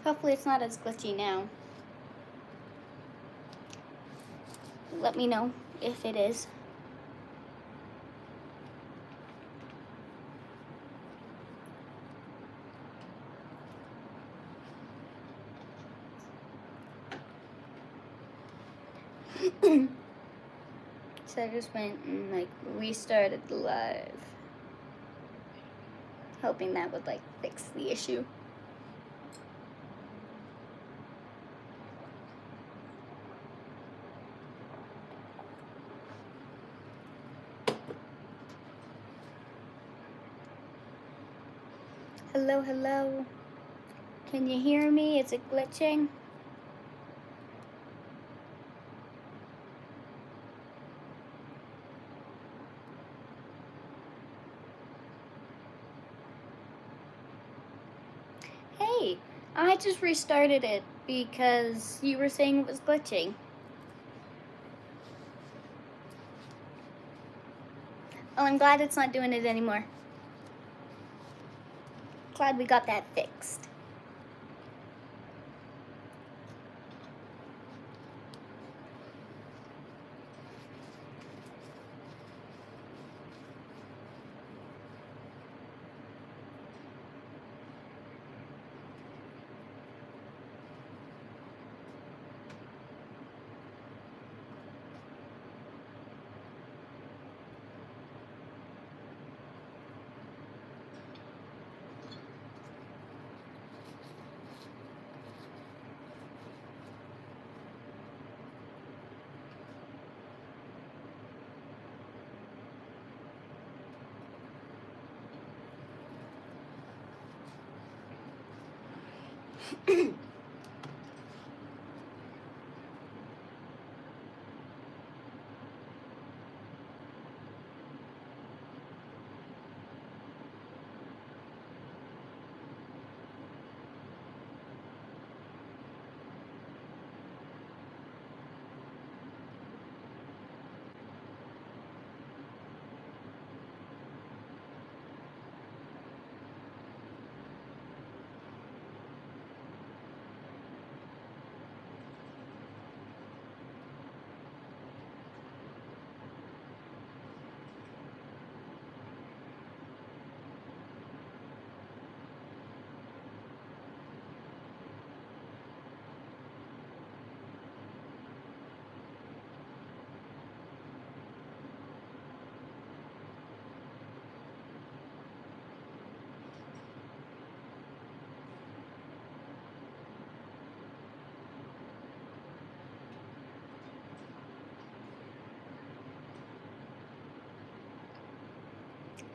Hopefully it's not as glitchy now. Let me know if it is. So I just went and like restarted the live, hoping that would like fix the issue. Hello, hello. Can you hear me? Is it glitching? Hey, I just restarted it because you were saying it was glitching. Well, I'm glad it's not doing it anymore. Glad we got that fixed.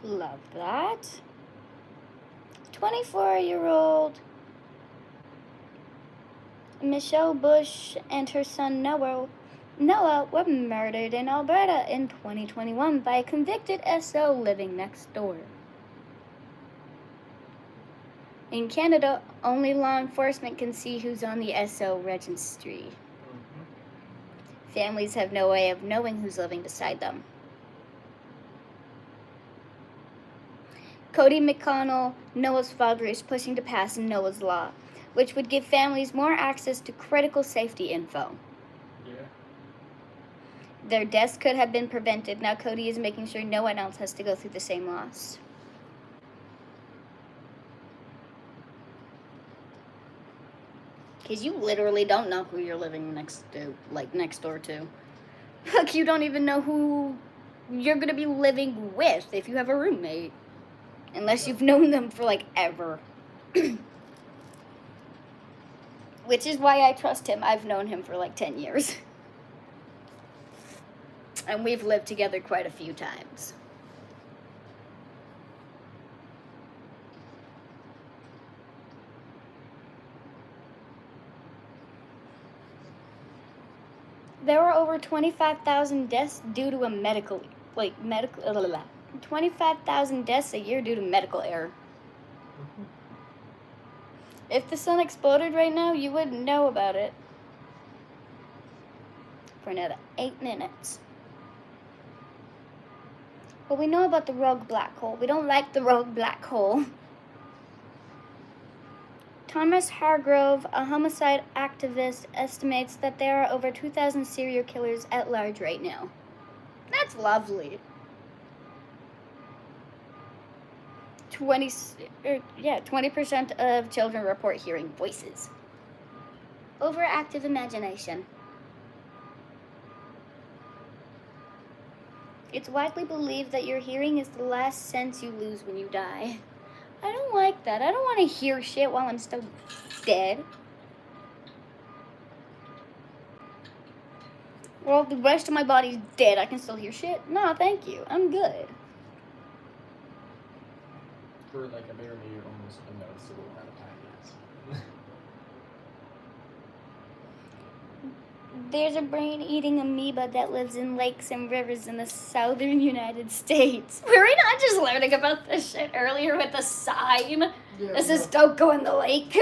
Love that. 24-year-old Michelle Bush and her son Noah were murdered in Alberta in 2021 by a convicted SO living next door. In Canada, only law enforcement can see who's on the SO registry. Families have no way of knowing who's living beside them. Cody McConnell, Noah's father, is pushing to pass Noah's Law, which would give families more access to critical safety info. Yeah. Their deaths could have been prevented. Now Cody is making sure no one else has to go through the same loss. Because you literally don't know who you're living next door to. Look, you don't even know who you're going to be living with if you have a roommate. Unless you've known them for, like, ever. Which is why I trust him. I've known him for, like, 10 years. And we've lived together quite a few times. There were over 25,000 deaths due to 25,000 deaths a year due to medical error. If the sun exploded right now, you wouldn't know about it. For another 8 minutes. But we know about the rogue black hole. We don't like the rogue black hole. Thomas Hargrove, a homicide activist, estimates that there are over 2,000 serial killers at large right now. That's lovely. 20% of children report hearing voices. Overactive imagination. It's widely believed that your hearing is the last sense you lose when you die. I don't like that. I don't want to hear shit while I'm still dead. Well, the rest of my body's dead. I can still hear shit? No, thank you. I'm good. For like a barely almost unnoticeable amount of time, yes. There's a brain-eating amoeba that lives in lakes and rivers in the southern United States. Were we not just learning about this shit earlier with the sign? Yeah, This is don't go in the lake.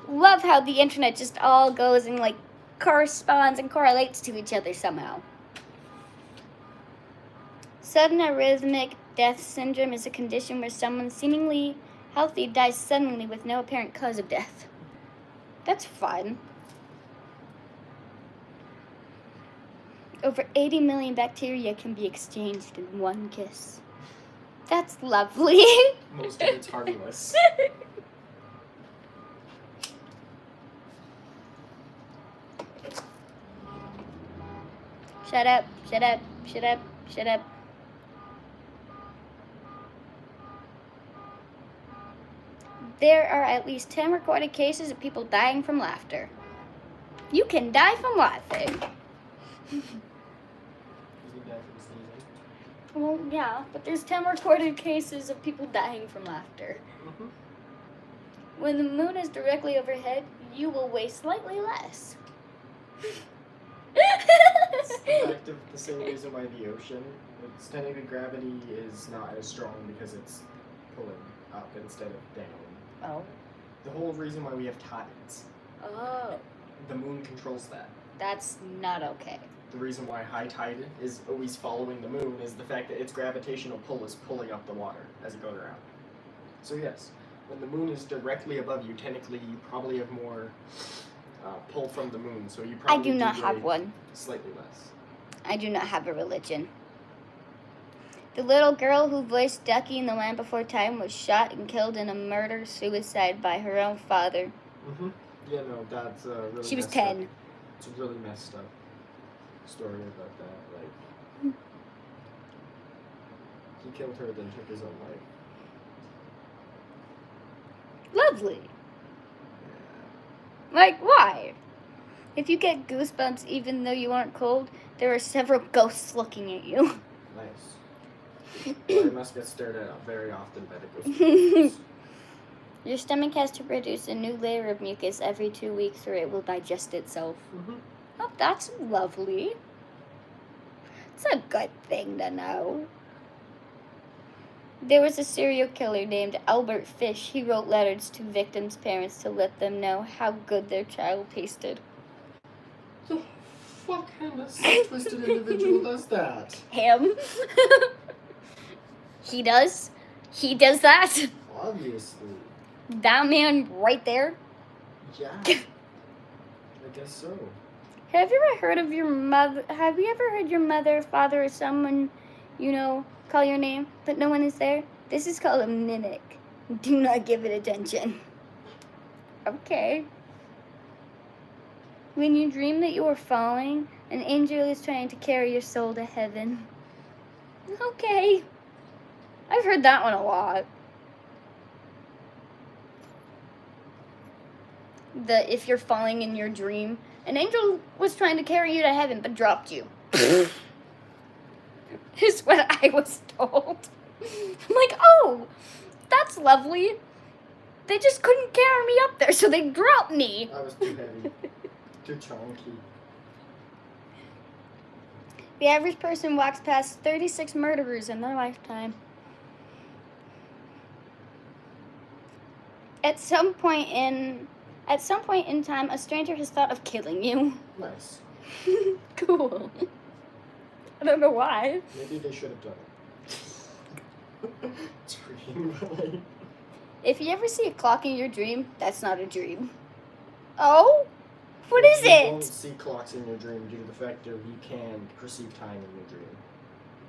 Love how the internet just all goes and like corresponds and correlates to each other somehow. Sudden arrhythmic death syndrome is a condition where someone seemingly healthy dies suddenly with no apparent cause of death. That's fun. Over 80 million bacteria can be exchanged in one kiss. That's lovely. Most of it's harmless. Shut up, shut up, shut up, shut up. There are at least 10 recorded cases of people dying from laughter. You can die from laughing. You can die from sneezing. Well, yeah, but there's 10 recorded cases of people dying from laughter. Mm-hmm. When the moon is directly overhead, you will weigh slightly less. It's the fact of the same reason why the ocean, its technically gravity is not as strong because it's pulling up instead of down. Oh. The whole reason why we have tides. Oh. The moon controls that. That's not okay. The reason why high tide is always following the moon is the fact that its gravitational pull is pulling up the water as it goes around. So yes, when the moon is directly above you, technically you probably have more pull from the moon. So you probably I do not have weigh one. Slightly less. I do not have a religion. The little girl who voiced Ducky in The Land Before Time was shot and killed in a murder-suicide by her own father. Mm-hmm. Yeah, no, that's really She was messed up. 10. It's a really messed up story about that. Like, he killed her, then took his own life. Lovely. Like, why? If you get goosebumps even though you aren't cold, there are several ghosts looking at you. Nice. Well, I must get stared at very often by the ghosts. Your stomach has to produce a new layer of mucus every 2 weeks or it will digest itself. Mm-hmm. Oh, that's lovely. It's a good thing to know. There was a serial killer named Albert Fish. He wrote letters to victims' parents to let them know how good their child tasted. The fuck kind of sick-twisted individual does that? Him. He does. He does that. Obviously. That man right there. Yeah. I guess so. Have you ever heard of your mother? Have you ever heard your mother, father, or someone, you know, call your name, but no one is there? This is called a mimic. Do not give it attention. Okay. When you dream that you are falling, an angel is trying to carry your soul to heaven. Okay. I've heard that one a lot. If you're falling in your dream, an angel was trying to carry you to heaven but dropped you. Is what I was told. I'm like, oh, that's lovely. They just couldn't carry me up there, so they dropped me. I was too heavy. Too chunky. The average person walks past 36 murderers in their lifetime. At some point in time, a stranger has thought of killing you. Nice. Cool. I don't know why. Maybe they should have done it. Dream, but like... If you ever see a clock in your dream, that's not a dream. Oh? What Well, is you it? won't see clocks in your dream due to the fact that you can perceive time in your dream.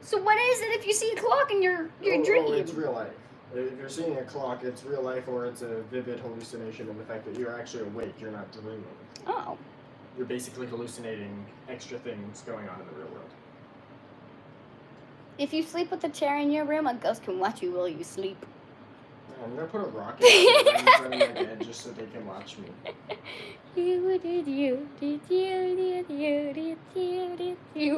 So what is it if you see a clock in your dream? Oh, it's real life. If you're seeing a clock, it's real life, or it's a vivid hallucination in the fact that you're actually awake, you're not dreaming. Oh. You're basically hallucinating extra things going on in the real world. If you sleep with a chair in your room, a ghost can watch you while you sleep. I'm gonna put a rock in front of my bed just so they can watch me.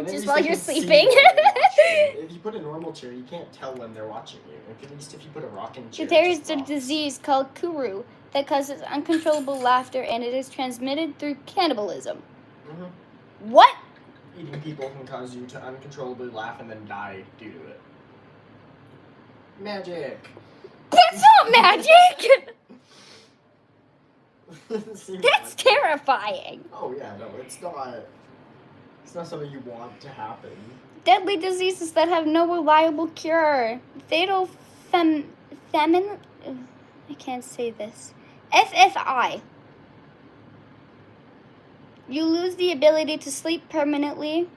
Just while you're sleeping. If you put a normal chair, you can't tell when they're watching you. At least if you put a rocking chair. There is a disease called kuru that causes uncontrollable laughter, and it is transmitted through cannibalism. Mm-hmm. What? Eating people can cause you to uncontrollably laugh and then die due to it. Magic. That's not magic! Seems That's like terrifying. Oh yeah, no, it's not. It's not something you want to happen. Deadly diseases that have no reliable cure. Fatal famine. I can't say this. FFI. You lose the ability to sleep permanently.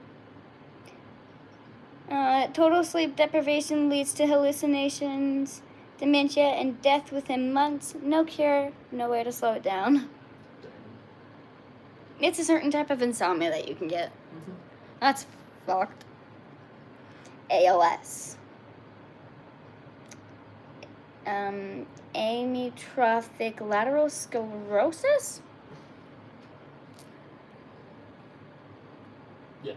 Total sleep deprivation leads to hallucinations, dementia, and death within months. No cure, no way to slow it down. It's a certain type of insomnia that you can get. Mm-hmm. That's fucked. ALS. Amyotrophic lateral sclerosis? Yeah.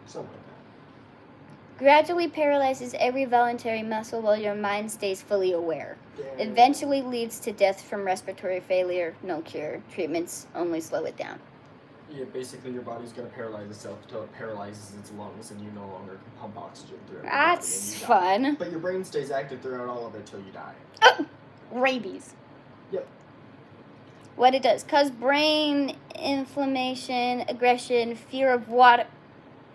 Something like that. Gradually paralyzes every voluntary muscle while your mind stays fully aware. Yeah. Eventually leads to death from respiratory failure. No cure. Treatments only slow it down. Yeah, basically your body's gonna paralyze itself until it paralyzes its lungs and you no longer can pump oxygen through it. That's fun. But your brain stays active throughout all of it till you die. Oh, rabies. Yep. What it does, cause brain inflammation, aggression, fear of water.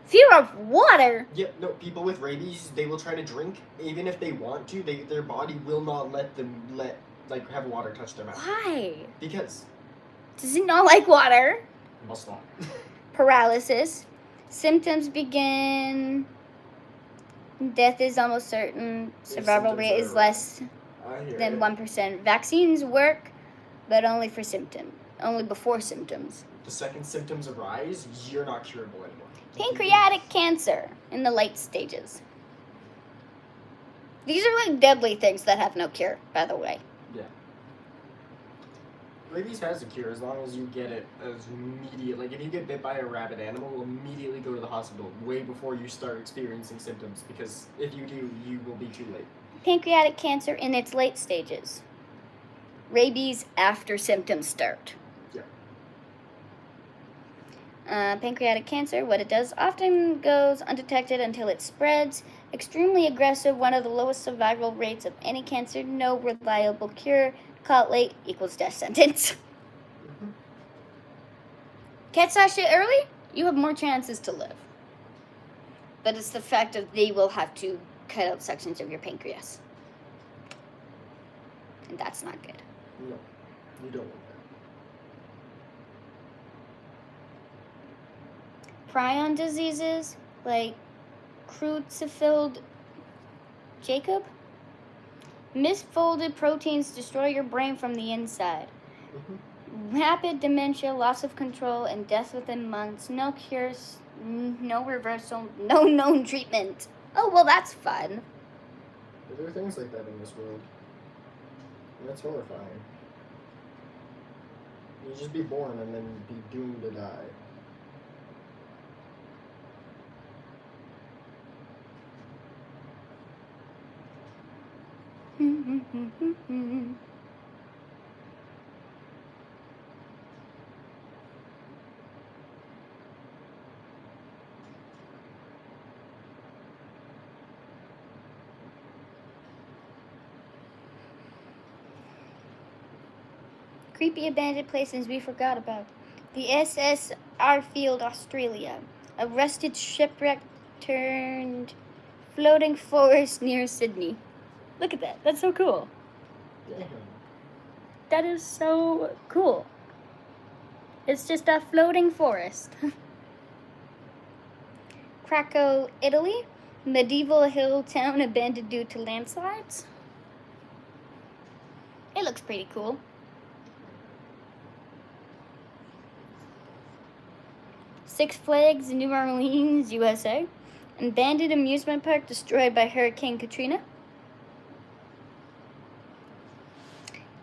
Fear of water? Yep, no, people with rabies, they will try to drink, even if they want to, their body will not let them have water touch their mouth. Why? Because. Does it not like water? Must not. Paralysis. Symptoms begin. Death is almost certain. Survival symptoms rate is are less I hear than it. 1%. Vaccines work, but only for symptoms. Only before symptoms. The second symptoms arise, you're not curable anymore. Pancreatic cancer in the late stages. These are like deadly things that have no cure, by the way. Yeah. Rabies has a cure as long as you get it as immediate. Like if you get bit by a rabid animal, immediately go to the hospital way before you start experiencing symptoms, because if you do, you will be too late. Pancreatic cancer in its late stages. Rabies after symptoms start. Yeah. Pancreatic cancer, what it does, often goes undetected until it spreads. Extremely aggressive, one of the lowest survival rates of any cancer, no reliable cure. Caught late equals death sentence. Mm-hmm. Catch that shit early, you have more chances to live. But it's the fact that they will have to cut out sections of your pancreas. And that's not good. No, you don't want that. Prion diseases, like Creutzfeldt Jacob. Misfolded proteins destroy your brain from the inside. Mm-hmm. Rapid dementia, loss of control, and death within months. No cures, no reversal, no known treatment. Oh, well, that's fun. There are things like that in this world. And that's horrifying. You just be born and then be doomed to die. Creepy abandoned places we forgot about. The SS Arfield, Australia. A rusted shipwreck turned floating forest near Sydney. Look at that. That's so cool. Damn. That is so cool. It's just a floating forest. Krakow, Italy. Medieval hill town abandoned due to landslides. It looks pretty cool. Six Flags, New Orleans, USA. Abandoned amusement park destroyed by Hurricane Katrina.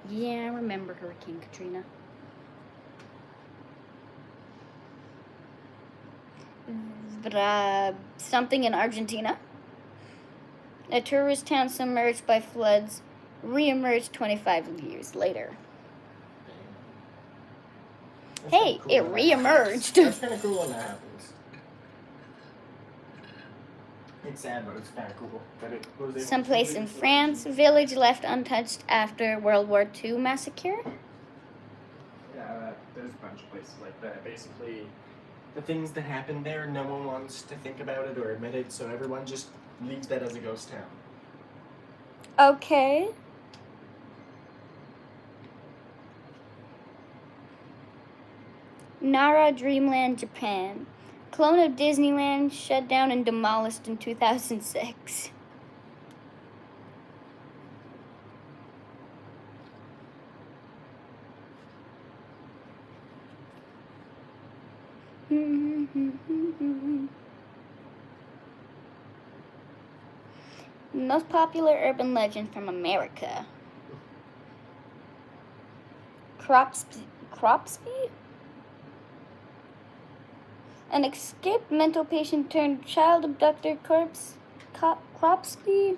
Yeah, I remember Hurricane Katrina. Something in Argentina. A tourist town submerged by floods re-emerged 25 years later. That's Hey, kinda cool it when that re-emerged. happens. That's kind of cool when that happens. It's sad, but it's kind of cool that it was able to Someplace do in it. France, village left untouched after World War II massacre. Yeah, there's a bunch of places like that. Basically, the things that happened there, no one wants to think about it or admit it, so everyone just leaves that as a ghost town. Okay. Nara Dreamland, Japan. Clone of Disneyland shut down and demolished in 2006. Most popular urban legend from America. Cropsby? An escaped mental patient turned child abductor Cropsby?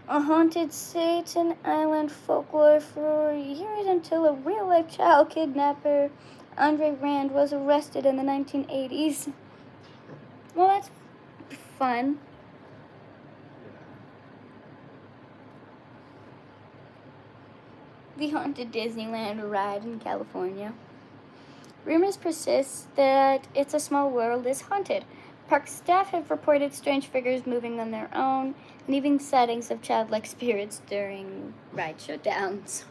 A haunted Satan Island folklore for years until a real-life child kidnapper, Andre Rand, was arrested in the 1980s. Well, that's fun. The haunted Disneyland ride in California. Rumors persist that It's a Small World is haunted. Park staff have reported strange figures moving on their own, and even sightings of childlike spirits during ride showdowns.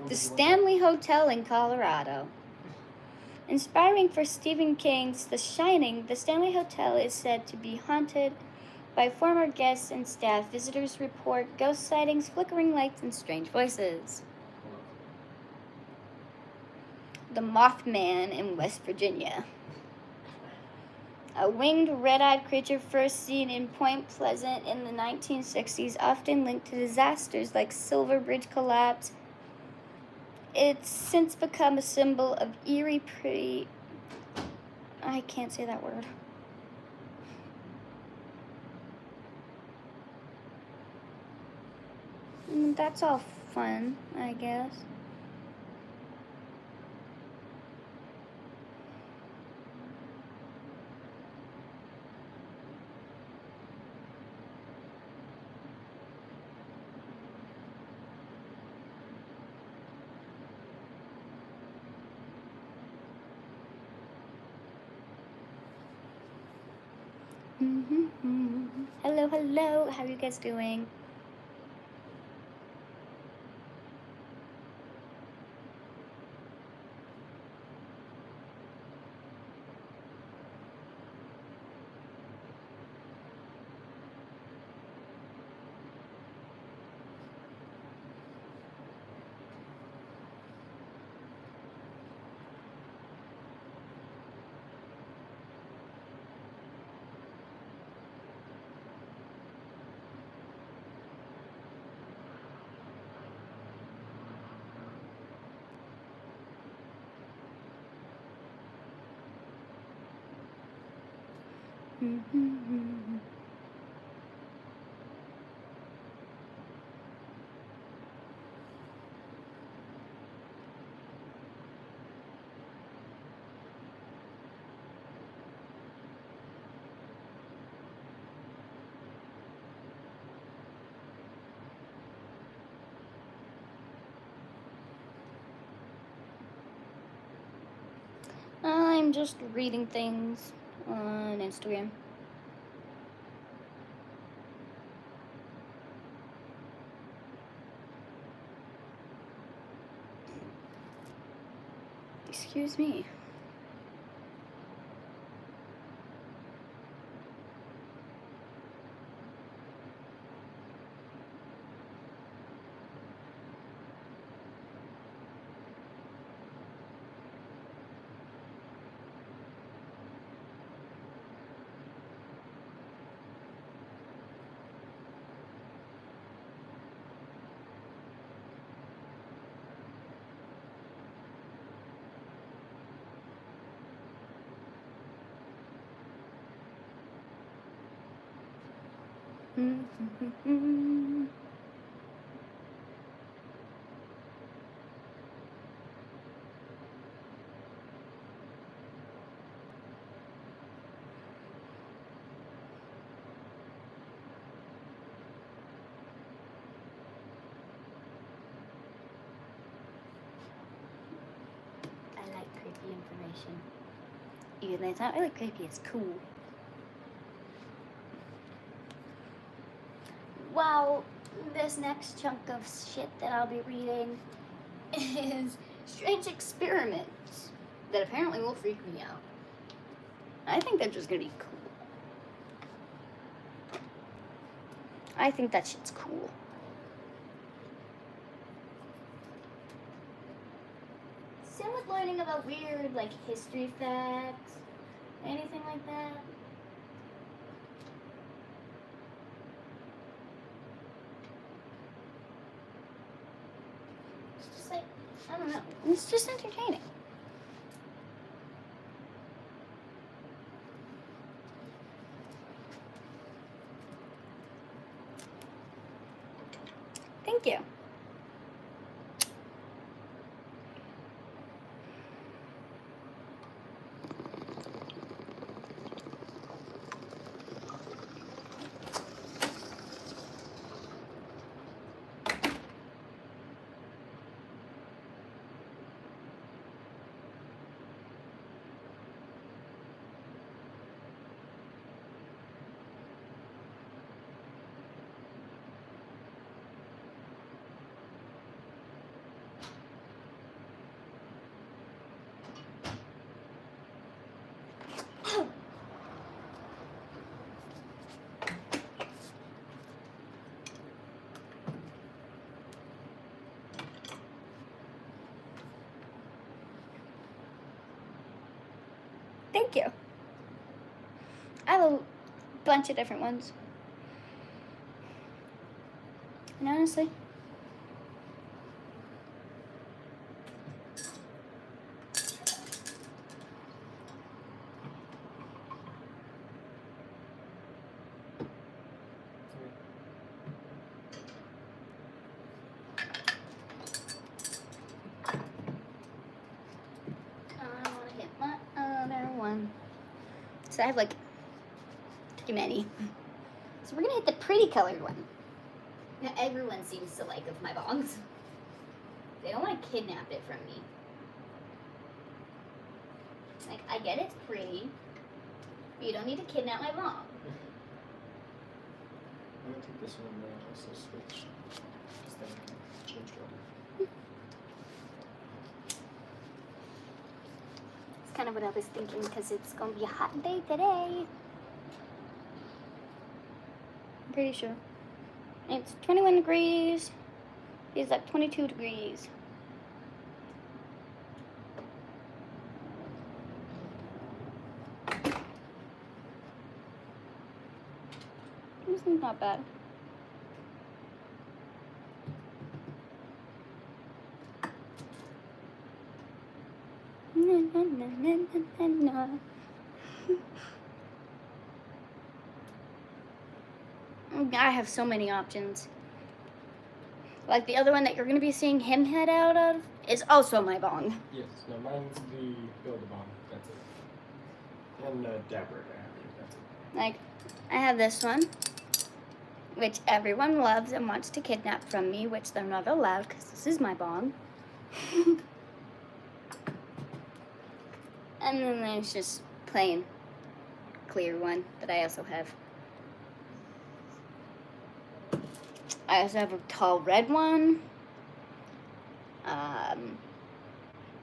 The Stanley Hotel in Colorado. Inspiring for Stephen King's The Shining, the Stanley Hotel is said to be haunted by former guests and staff. Visitors report ghost sightings, flickering lights, and strange voices. The Mothman in West Virginia. A winged, red-eyed creature first seen in Point Pleasant in the 1960s, often linked to disasters like Silver Bridge collapse. It's since become a symbol of eerie I can't say that word. That's all fun, I guess. Hello, hello. How are you guys doing? I'm I'm just reading things on Instagram. Excuse me. I like creepy information. Even though it's not really creepy, it's cool. Well, this next chunk of shit that I'll be reading is strange experiments that apparently will freak me out. I think they're just gonna be cool. I think that shit's cool. Same with learning about weird, like, history facts, anything like that. It's just like, I don't know. It's just entertaining. Thank you. Thank you. I have a bunch of different ones. And honestly, I want to hit my other one. So I have like too many. So we're gonna hit the pretty colored one. Now everyone seems to like of my bongs. They don't want to kidnap it from me. Like, I get it's pretty, but you don't need to kidnap my bong. I'm gonna take this one and then also switch. Just then change color. It's kind of what I was thinking because it's gonna be a hot day today. I'm pretty sure. It's 21 degrees. It's like 22 degrees. This is not bad. Na, na, na, na, na, na. I have so many options. Like the other one that you're going to be seeing him head out of is also my bong. Yes, no, mine's the Build-A-Bong. That's it. And Dabber, that's it. Like, I have this one, which everyone loves and wants to kidnap from me, which they're not allowed because this is my bong. And then there's just plain clear one that I also have. I also have a tall red one.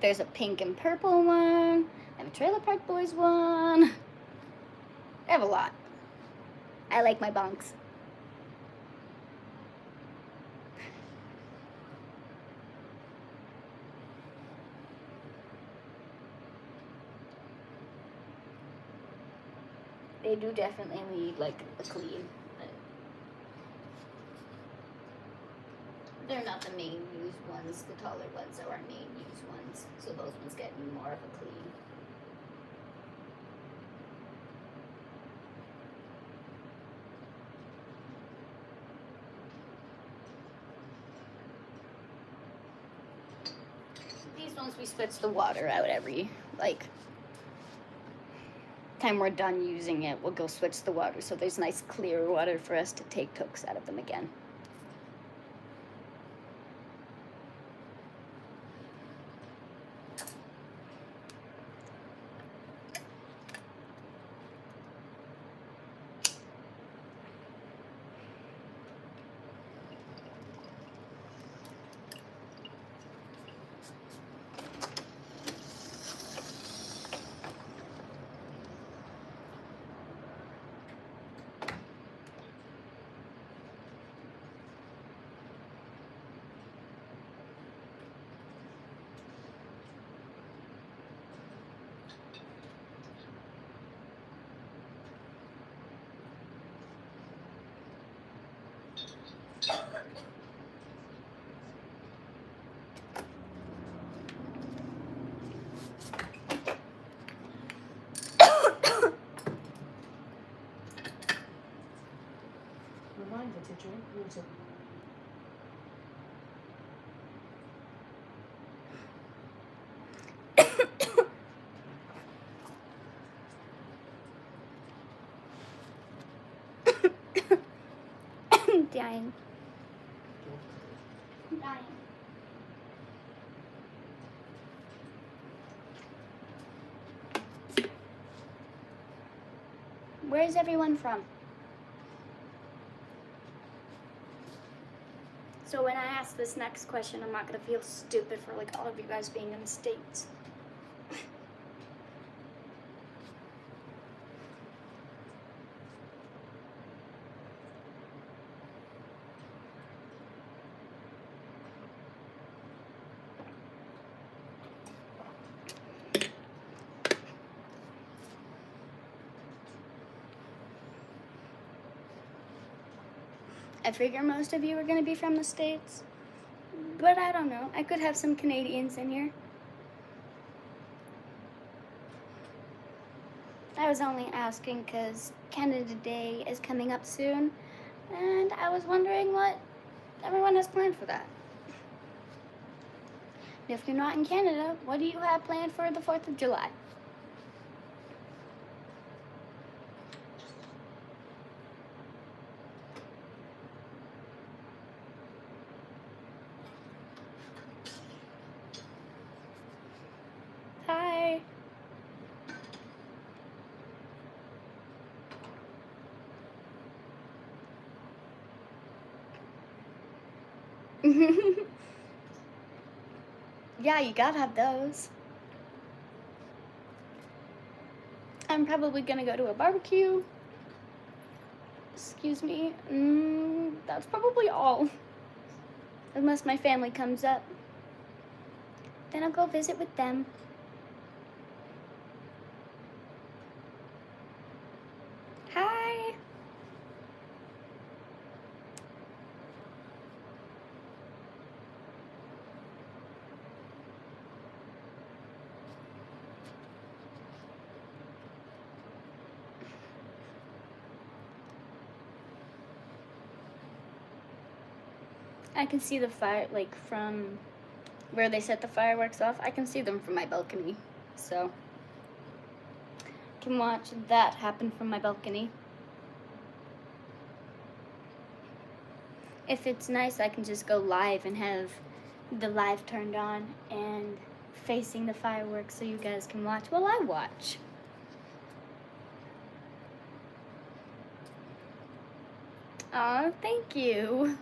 There's a pink and purple one. I have a Trailer Park Boys one. I have a lot. I like my bonks. They do definitely need like a clean. But they're not the main used ones. The taller ones are our main used ones. So those ones get more of a clean. These ones we switch the water out every like time we're done using it. We'll go switch the water so there's nice clear water for us to take cokes out of them again. Reminder to drink water. I'm dying. I'm dying. Where's everyone from? So when I ask this next question, I'm not gonna feel stupid for like all of you guys being in the States. I figure most of you are gonna be from the States, but I don't know. I could have some Canadians in here. I was only asking because Canada Day is coming up soon, and I was wondering what everyone has planned for that. If you're not in Canada, what do you have planned for the 4th of July? Hi. Yeah, you gotta have those. I'm probably gonna go to a barbecue. Excuse me. That's probably all. Unless my family comes up. Then I'll go visit with them. Hi. I can see the fire, like from where they set the fireworks off. I can see them from my balcony, so I can watch that happen from my balcony. If it's nice, I can just go live and have the live turned on and facing the fireworks so you guys can watch while I watch. Aw, thank you.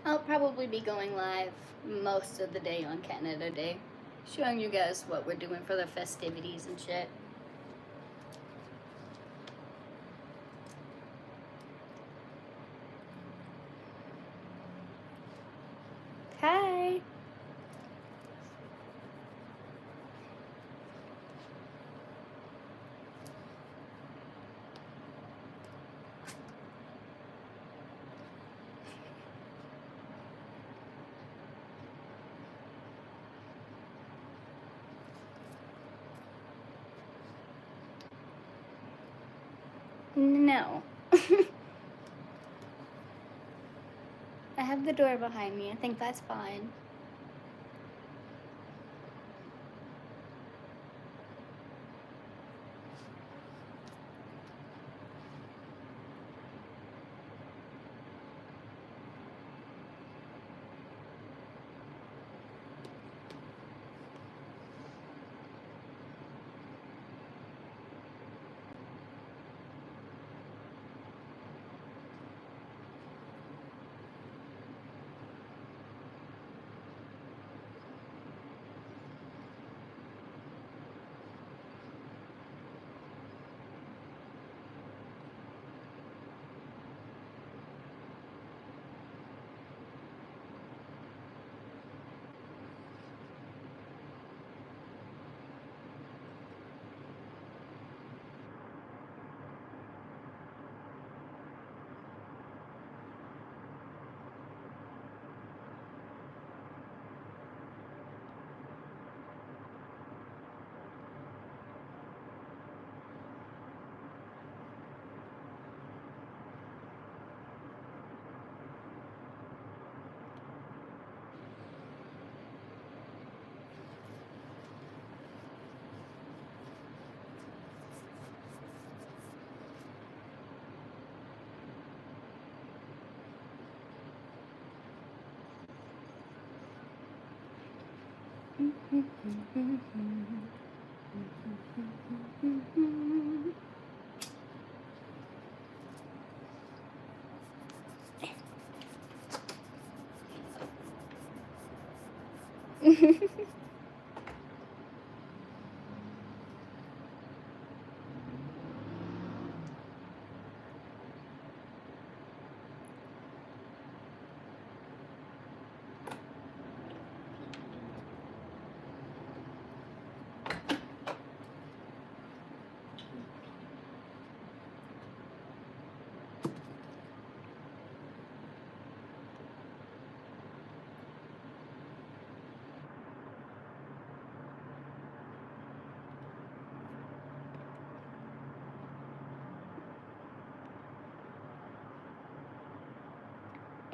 I'll probably be going live most of the day on Canada Day, showing you guys what we're doing for the festivities and shit. Hi. No. I have the door behind me. I think that's fine.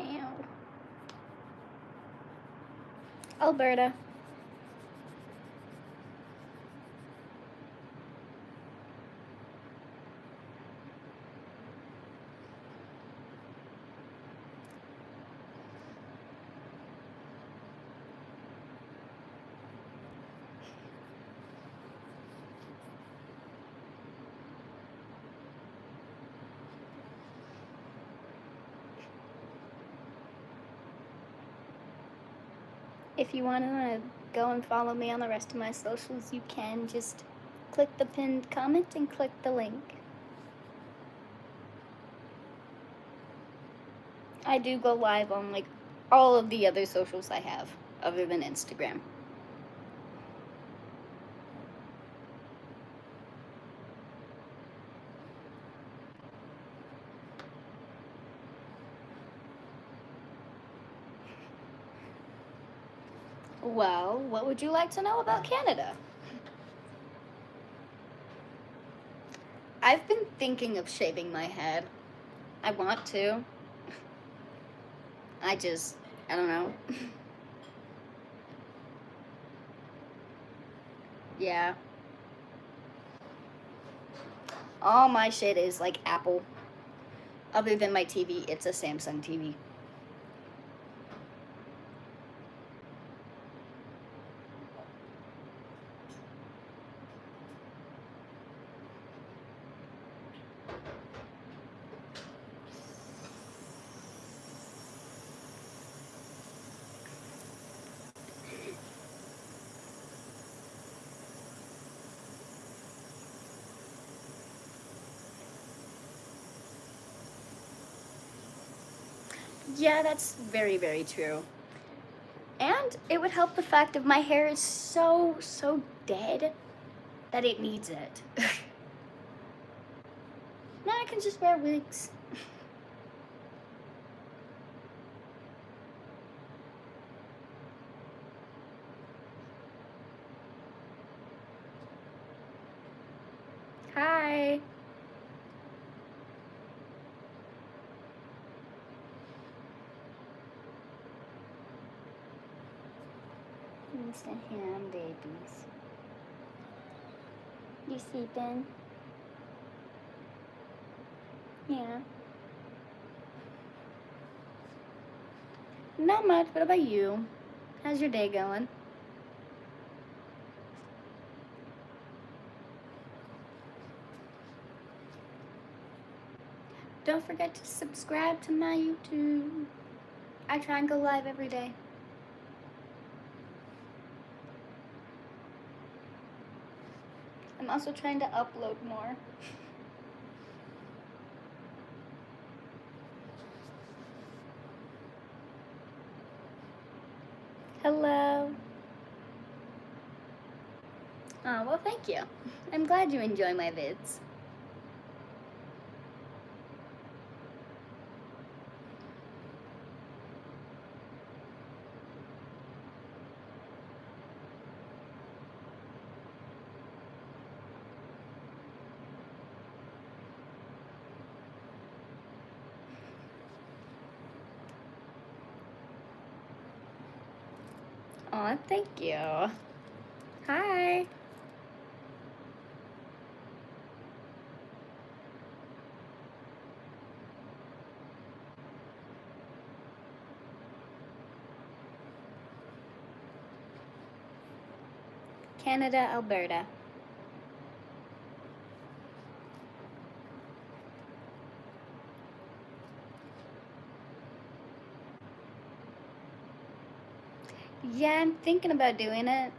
Ow. Alberta. If you want to go and follow me on the rest of my socials, you can. Just click the pinned comment and click the link. I do go live on like all of the other socials I have, other than Instagram. Well, what would you like to know about Canada? I've been thinking of shaving my head. I want to. I don't know. Yeah. All my shit is like Apple. Other than my TV, it's a Samsung TV. Yeah, that's very, very true. And it would help the fact that my hair is so dead that it needs it. Now I can just wear wigs. Hi. Mr. Ham babies. You sleeping? Yeah. Not much. What about you? How's your day going? Don't forget to subscribe to my YouTube. I try and go live every day. I'm also trying to upload more. Hello. Oh, well, thank you. I'm glad you enjoy my vids. Oh, thank you. Hi. Canada, Alberta. Yeah, I'm thinking about doing it.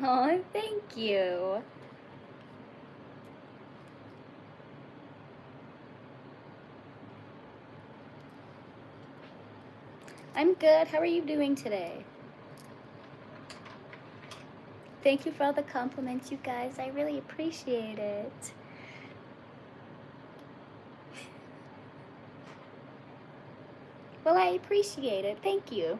Oh, thank you. I'm good. How are you doing today? Thank you for all the compliments, you guys. I really appreciate it. Well, I appreciate it. Thank you.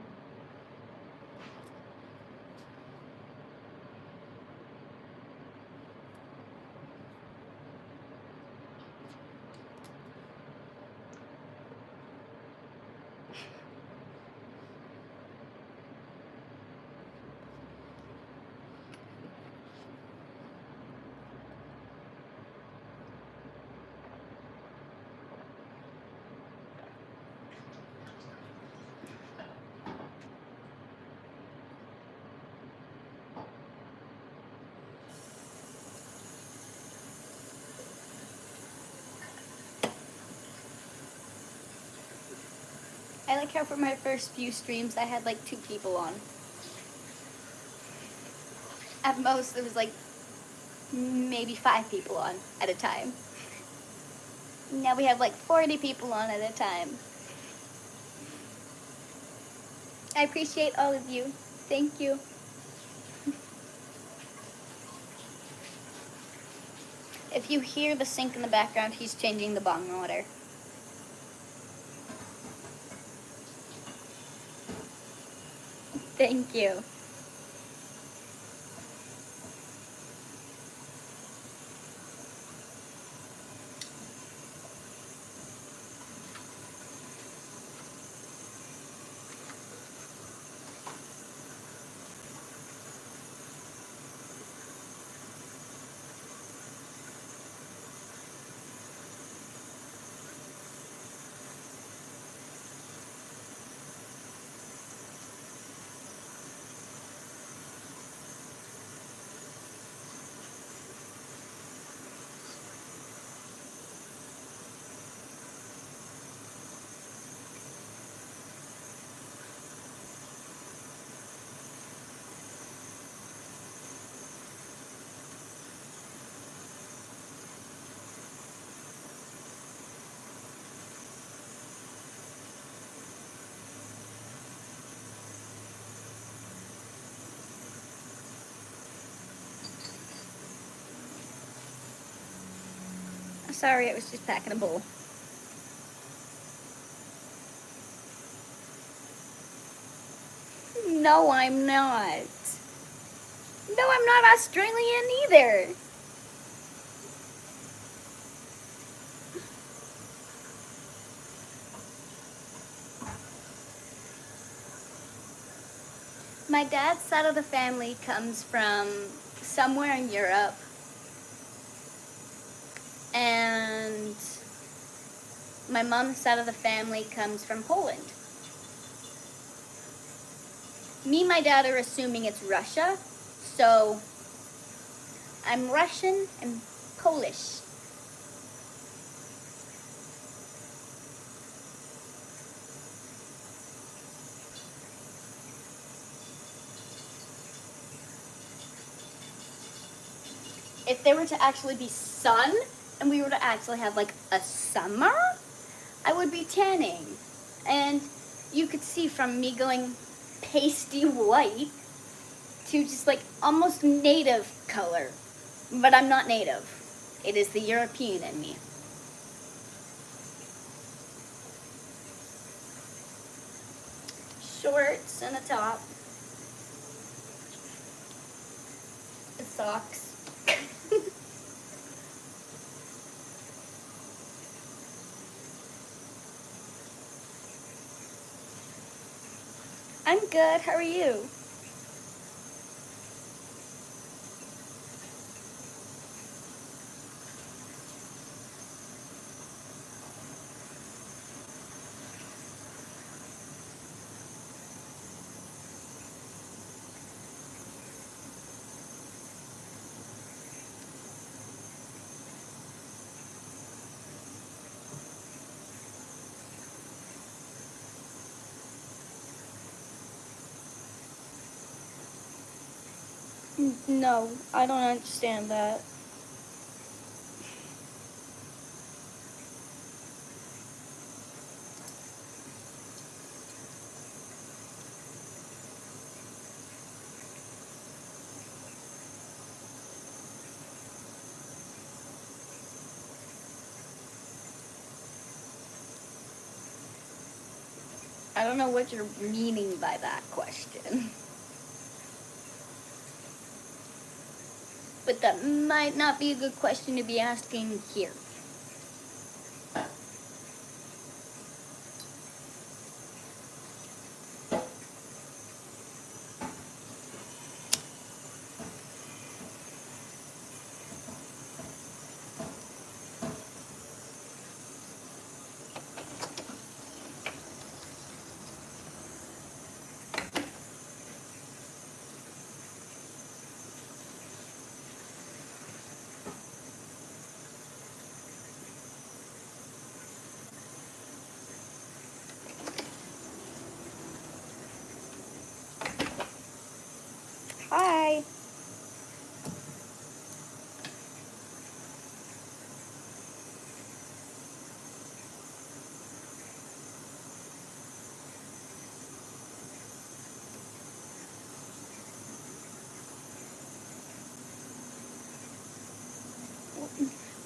I like how for my first few streams I had like 2 people on. At most, there was like maybe 5 people on at a time. Now we have like 40 people on at a time. I appreciate all of you. Thank you. If you hear the sink in the background, he's changing the bong water. Thank you. Sorry, I was just packing a bowl. No, I'm not. No, I'm not Australian either. My dad's side of the family comes from somewhere in Europe, and my mom's side of the family comes from Poland. Me and my dad are assuming it's Russia, so I'm Russian and Polish. If there were to actually be sun and we were to actually have like a summer, I would be tanning. And you could see from me going pasty white to just like almost native color. But I'm not native. It is the European in me. Shorts and a top. Socks. I'm good. How are you? No, I don't understand that. I don't know what you're meaning by that question. But that might not be a good question to be asking here. Hi.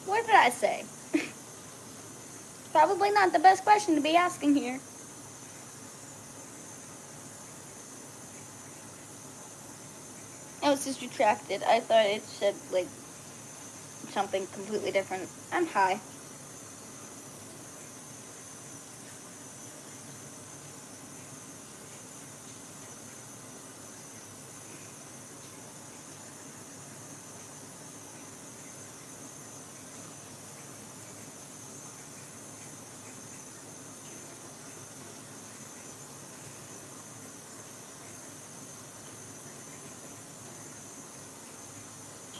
What did I say? Probably not the best question to be asking here. Oh, it's just retracted. I thought it said, like, something completely different. I'm high.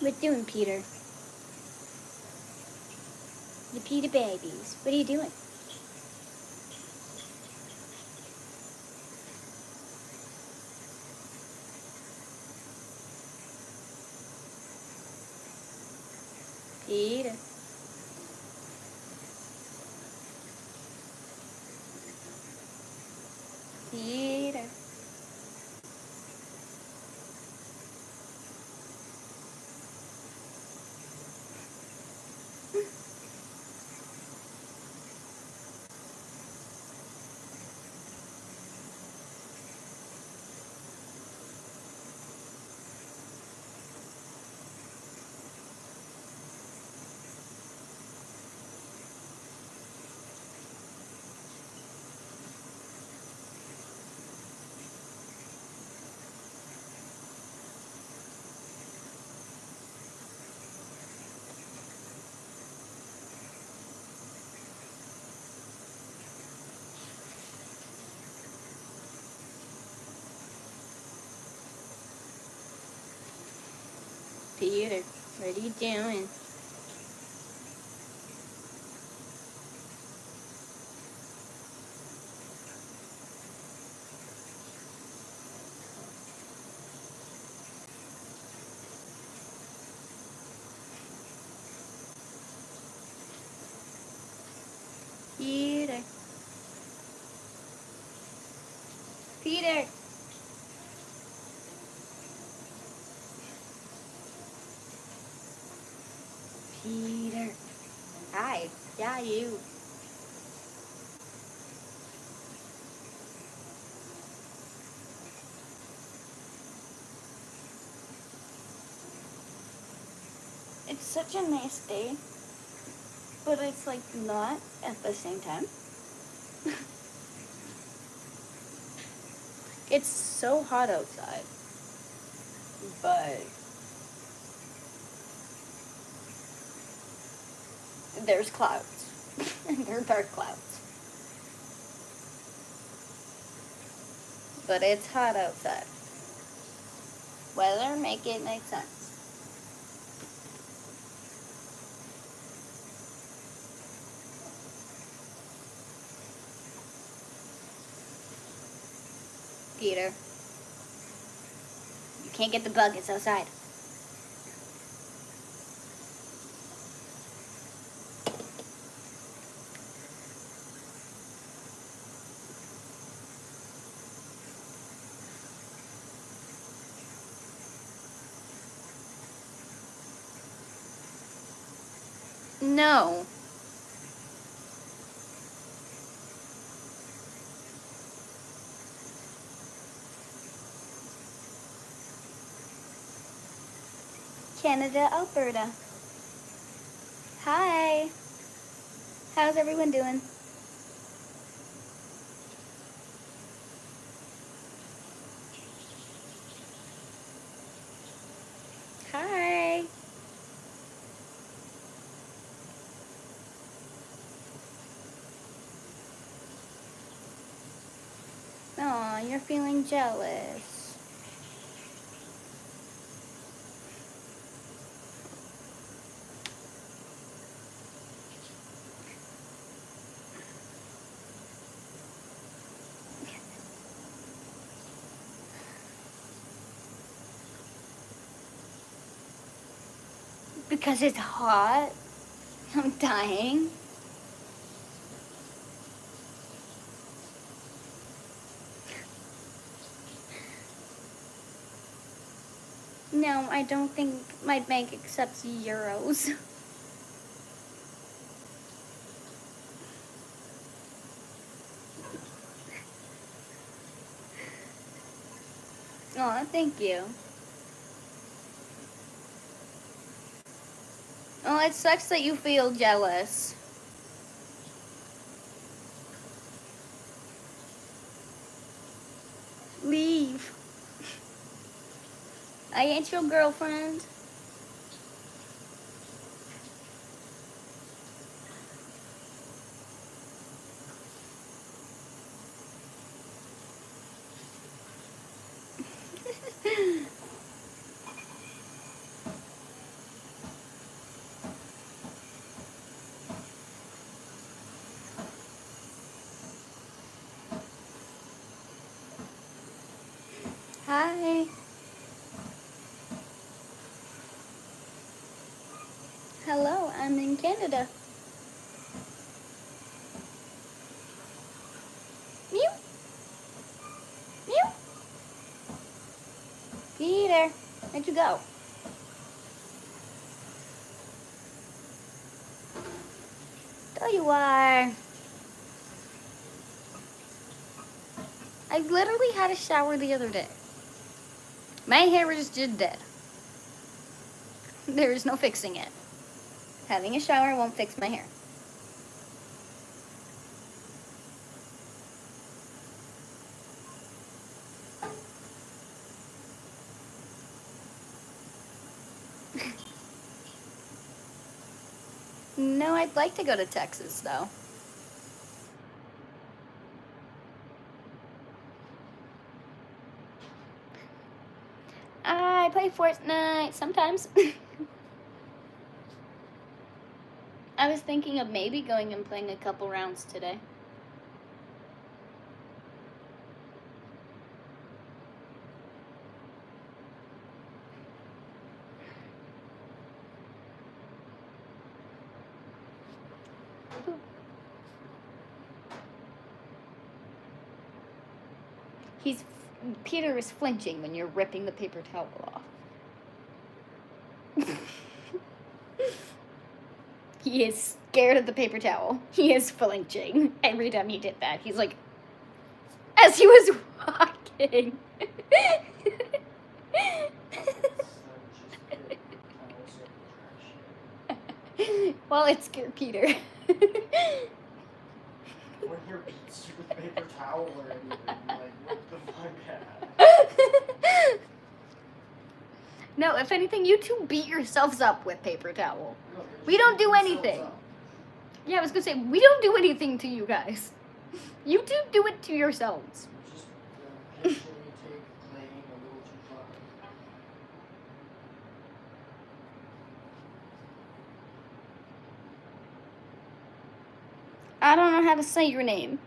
What doing, Peter? The Peter babies. What are you doing? Peter. Peter. Peter, what are you doing? Peter. Peter. Peter. Hi. Yeah, you. It's such a nice day, but it's like not at the same time. It's so hot outside, but there's clouds. They're dark clouds. But it's hot outside. Weather make it make sense. Peter. You can't get the bug, it's outside. No. Canada, Alberta. Hi. How's everyone doing? Hi. Aw, you're feeling jealous. Because it's hot. I'm dying. No, I don't think my bank accepts euros. Aw, thank you. Oh, it sucks that you feel jealous. Leave. I ain't your girlfriend. Hi. Hello, I'm in Canada. Mew. Mew. Peter, where'd you go? There you are. I literally had a shower the other day. My hair is just dead. There is no fixing it. Having a shower won't fix my hair. No, I'd like to go to Texas, though. I play Fortnite sometimes. I was thinking of maybe going and playing a couple rounds today. Peter is flinching when you're ripping the paper towel off. He is scared of the paper towel. He is flinching every time he did that. He's like, as he was walking. Well, it scared Peter. When your beats you with paper towel or anything, like, what the fuck? No, if anything, you two beat yourselves up with paper towel. No, We don't do anything. Yeah, I was gonna say, we don't do anything to you guys. You two do it to yourselves. Just occasionally take playing a little too far. I don't know how to say your name.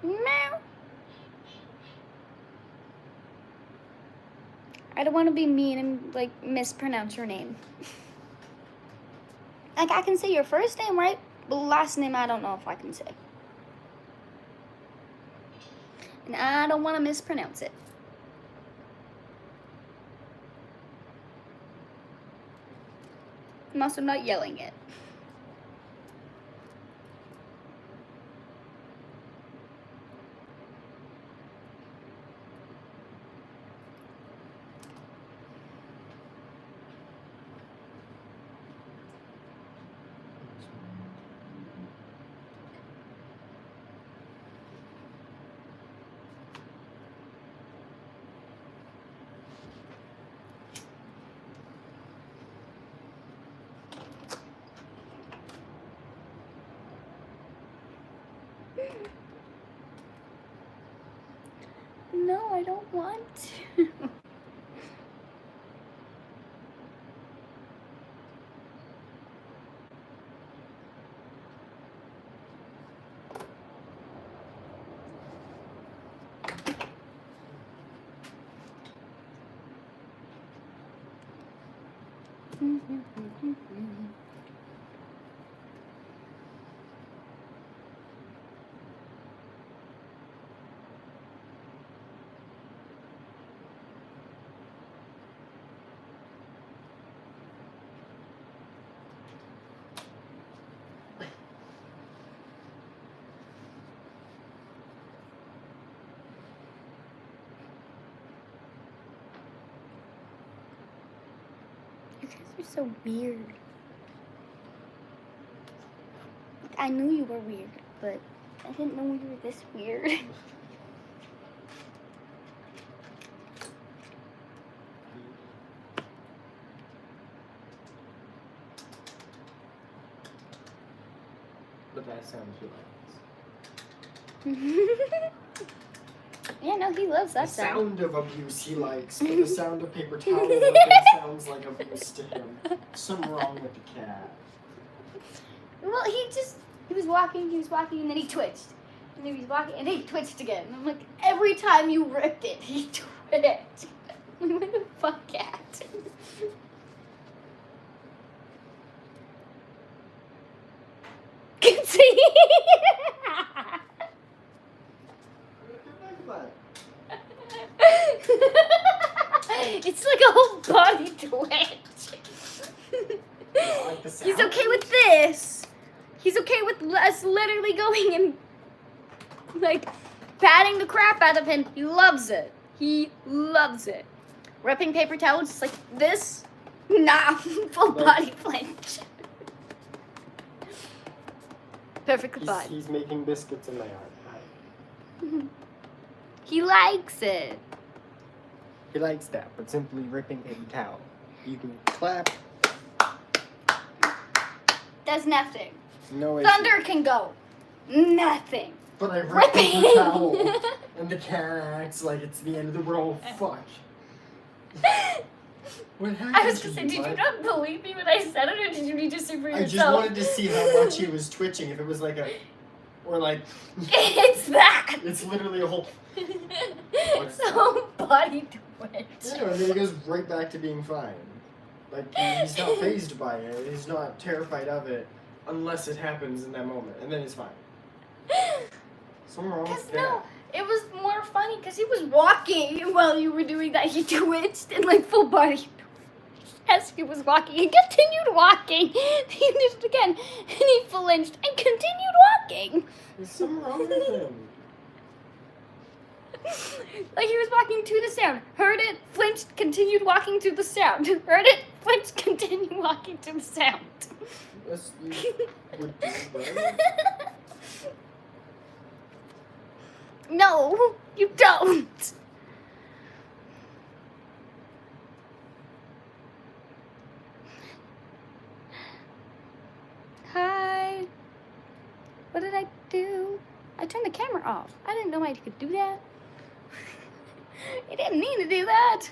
Meow. I don't want to be mean and like mispronounce your name. Like I can say your first name right, but last name I don't know if I can say. And I don't want to mispronounce it. I'm also not yelling it. No, I don't want to. You guys are so weird. Like, I knew you were weird, but I didn't know you were this weird. But that sounds relaxed. Yeah, no, he loves that The sound. sound of abuse he likes, but the sound of paper towel whipping sounds like abuse to him. Something wrong with the cat. Well, he was walking, and then he twitched. And then he was walking, and then he twitched again. And I'm like, every time you ripped it, he twitched. What the fuck, cat? Can see. It's like a whole body twitch. Like the sound? He's okay with this. He's okay with us literally going and like patting the crap out of him. He loves it. He loves it. Ripping paper towels just like this. Nah, full body flinch. Perfectly fine. He's making biscuits in my yard. He likes it. He likes that, but simply ripping paper towel. You can clap. Does nothing. No issue. Thunder can go. Nothing. But I ripped the Ripping. towel, and the cat acts like it's the end of the world. Fuck. What happened I was to gonna say, you, did you bud? not believe me when I said it, or did you need to see for I yourself? just wanted to see how much he was twitching. If it was like a, or like. It's that. It's literally a whole. So body twitch. Yeah, and then he goes right back to being fine. Like he's not phased by it. He's not terrified of it, unless it happens in that moment, and then he's fine. Something wrong with that. No, it was more funny because he was walking while you were doing that. He twitched and like full body. As he was walking, he continued walking. He did it again, and he flinched and continued walking. There's something wrong with him. Like he was walking to the sound, heard it, flinched, continued walking to the sound. Heard it, flinched, continued walking to the sound. Yes, you would do right. No, you don't. Hi. What did I do? I turned the camera off. I didn't know I could do that. I didn't mean to do that.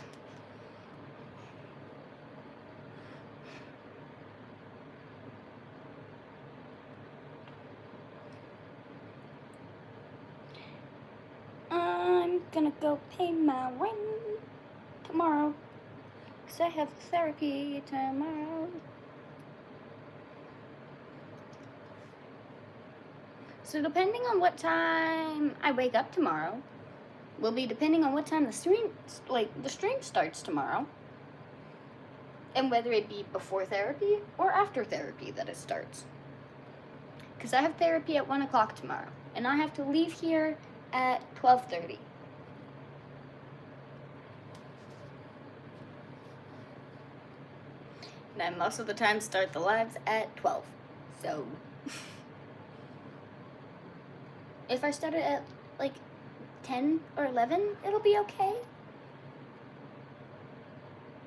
I'm gonna go pay my rent tomorrow. 'Cause I have therapy tomorrow. So depending on what time I wake up tomorrow, will be depending on what time the stream starts tomorrow, and whether it be before therapy or after therapy that it starts. Because I have therapy at 1 o'clock tomorrow, and I have to leave here at 12:30. And I most of the time start the lives at 12. So if I start it at like 10 or 11, it'll be okay.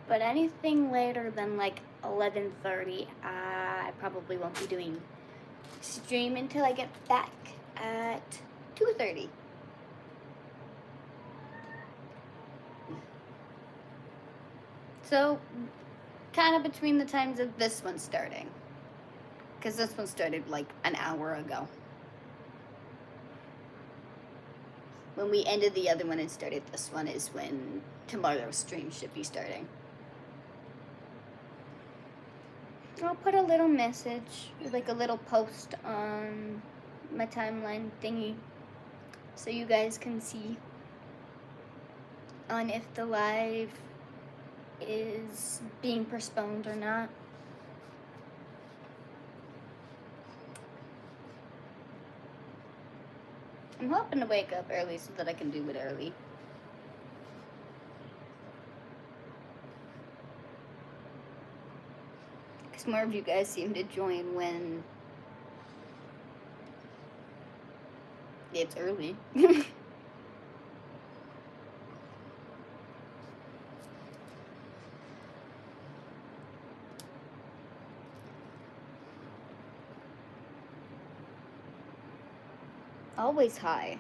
But anything later than like 11:30, I probably won't be doing stream until I get back at 2:30. So kind of between the times of this one starting. Because this one started like an hour ago. When we ended the other one and started this one is when tomorrow's stream should be starting. I'll put a little message, like a little post on my timeline thingy, so you guys can see on if the live is being postponed or not. I'm hoping to wake up early so that I can do it early. Because more of you guys seem to join when it's early. Always high.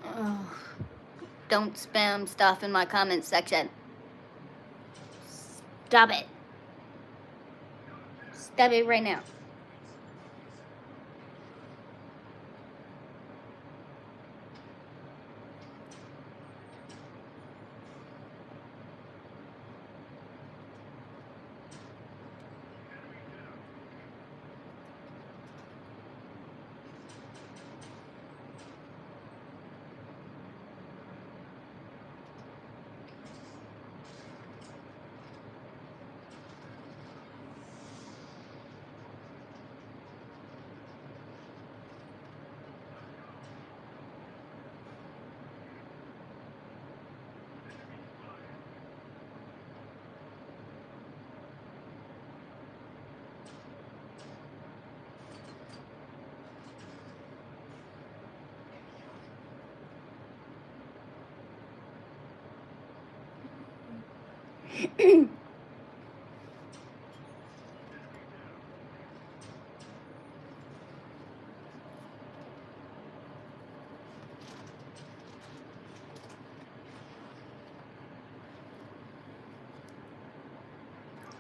Oh, don't spam stuff in my comments section. Stop it. Stop it right now.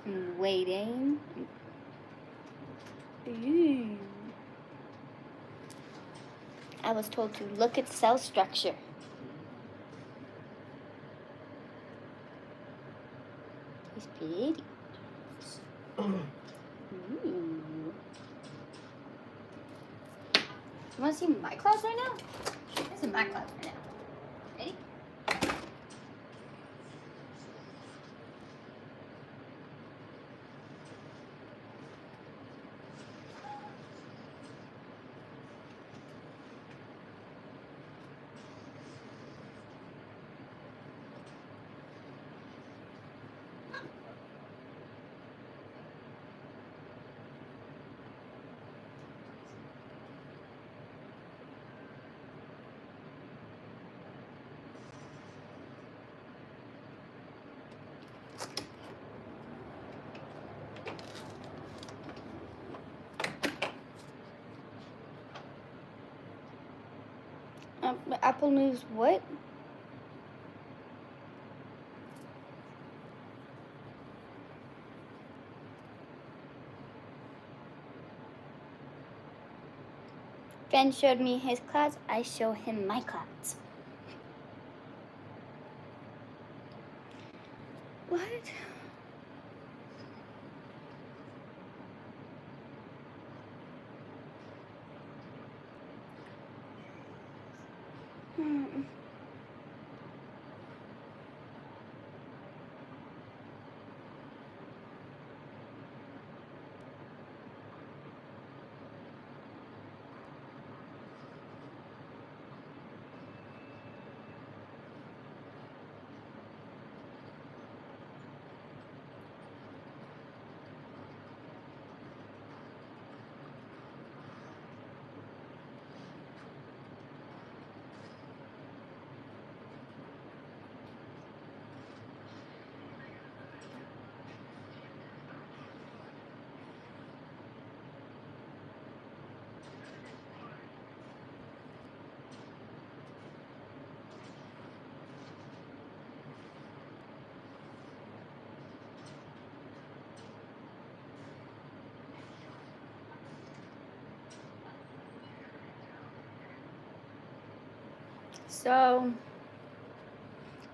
I'm waiting. Ooh. I was told to look at cell structure. He's pretty. Ooh. You want to see my class right now? This is my class right now. Ready? Apple News what? Ben showed me his class, I show him my class. What? So,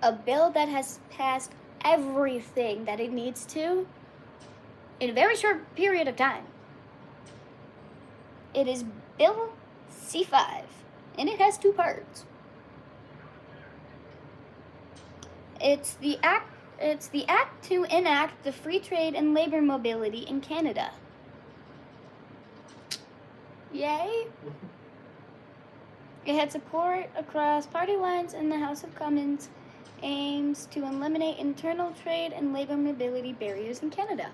a bill that has passed everything that it needs to in a very short period of time. It is Bill C5, and it has two parts. It's the act to enact the free trade and labor mobility in Canada. Yay! It had support across party lines in the House of Commons, aims to eliminate internal trade and labor mobility barriers in Canada.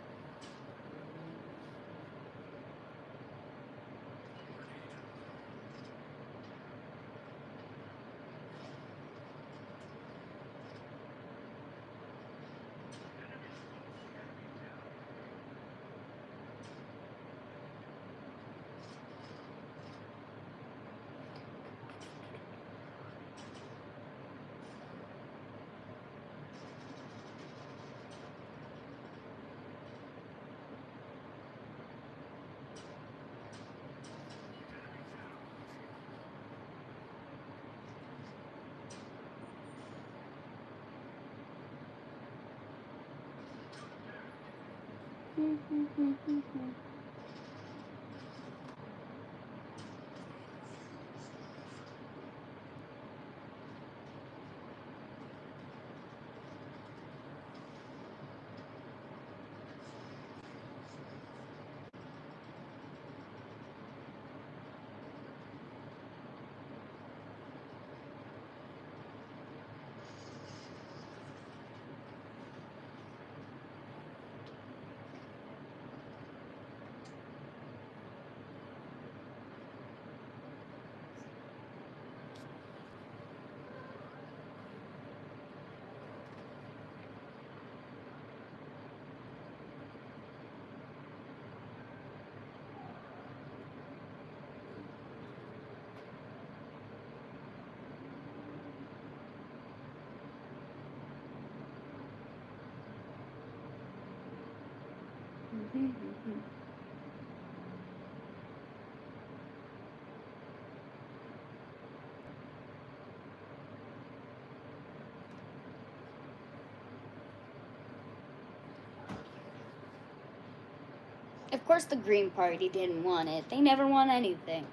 Of course, the Green Party didn't want it. They never want anything.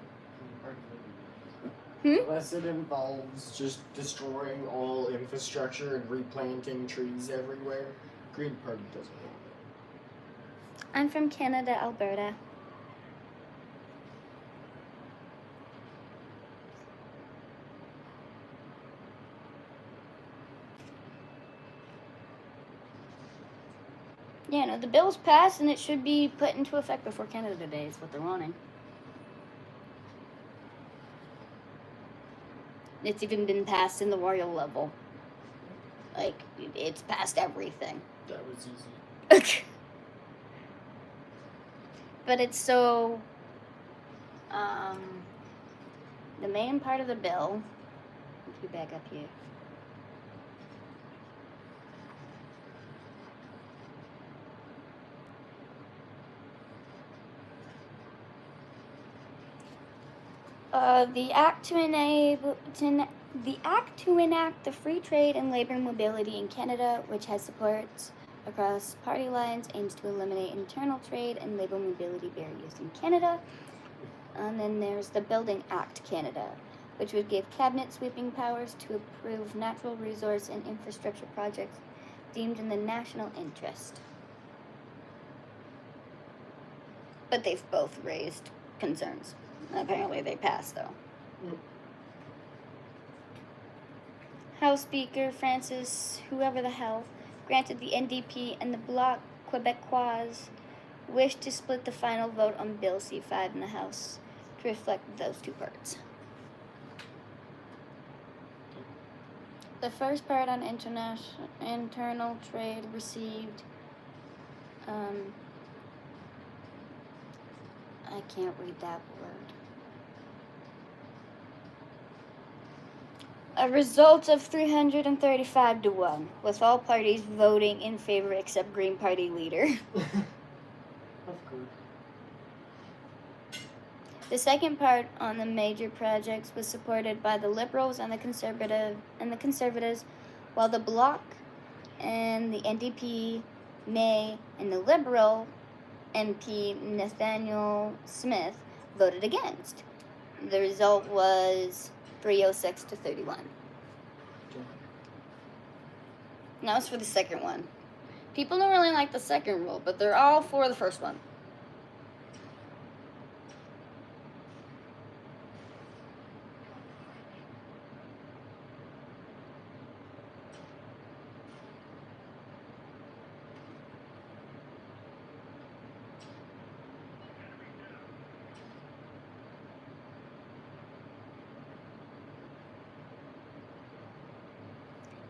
Unless it involves just destroying all infrastructure and replanting trees everywhere, Green Party doesn't want it. I'm from Canada, Alberta. Yeah, no, the bill's passed and it should be put into effect before Canada Day is what they're wanting. It's even been passed in the royal level. Like, it's passed everything. That was easy. But it's so, the main part of the bill, if you back up here. The act to enact the free trade and labor mobility in Canada, which has supports across party lines, aims to eliminate internal trade and labor mobility barriers in Canada. And then there's the Building Act Canada, which would give cabinet sweeping powers to approve natural resource and infrastructure projects deemed in the national interest. But they've both raised concerns. Apparently they passed, though. House Speaker Francis, whoever the hell, granted the NDP and the Bloc Québécois wish to split the final vote on Bill C-5 in the House to reflect those two parts. The first part on internal trade received, I can't read that word. A result of 335 to 1, with all parties voting in favor except Green Party leader. Of course. The second part on the major projects was supported by the Liberals and the Conservatives, while the Bloc and the NDP, May, and the Liberal MP Nathaniel Smith voted against. The result was 306 to 31. Now it's for the second one. People don't really like the second rule, but they're all for the first one.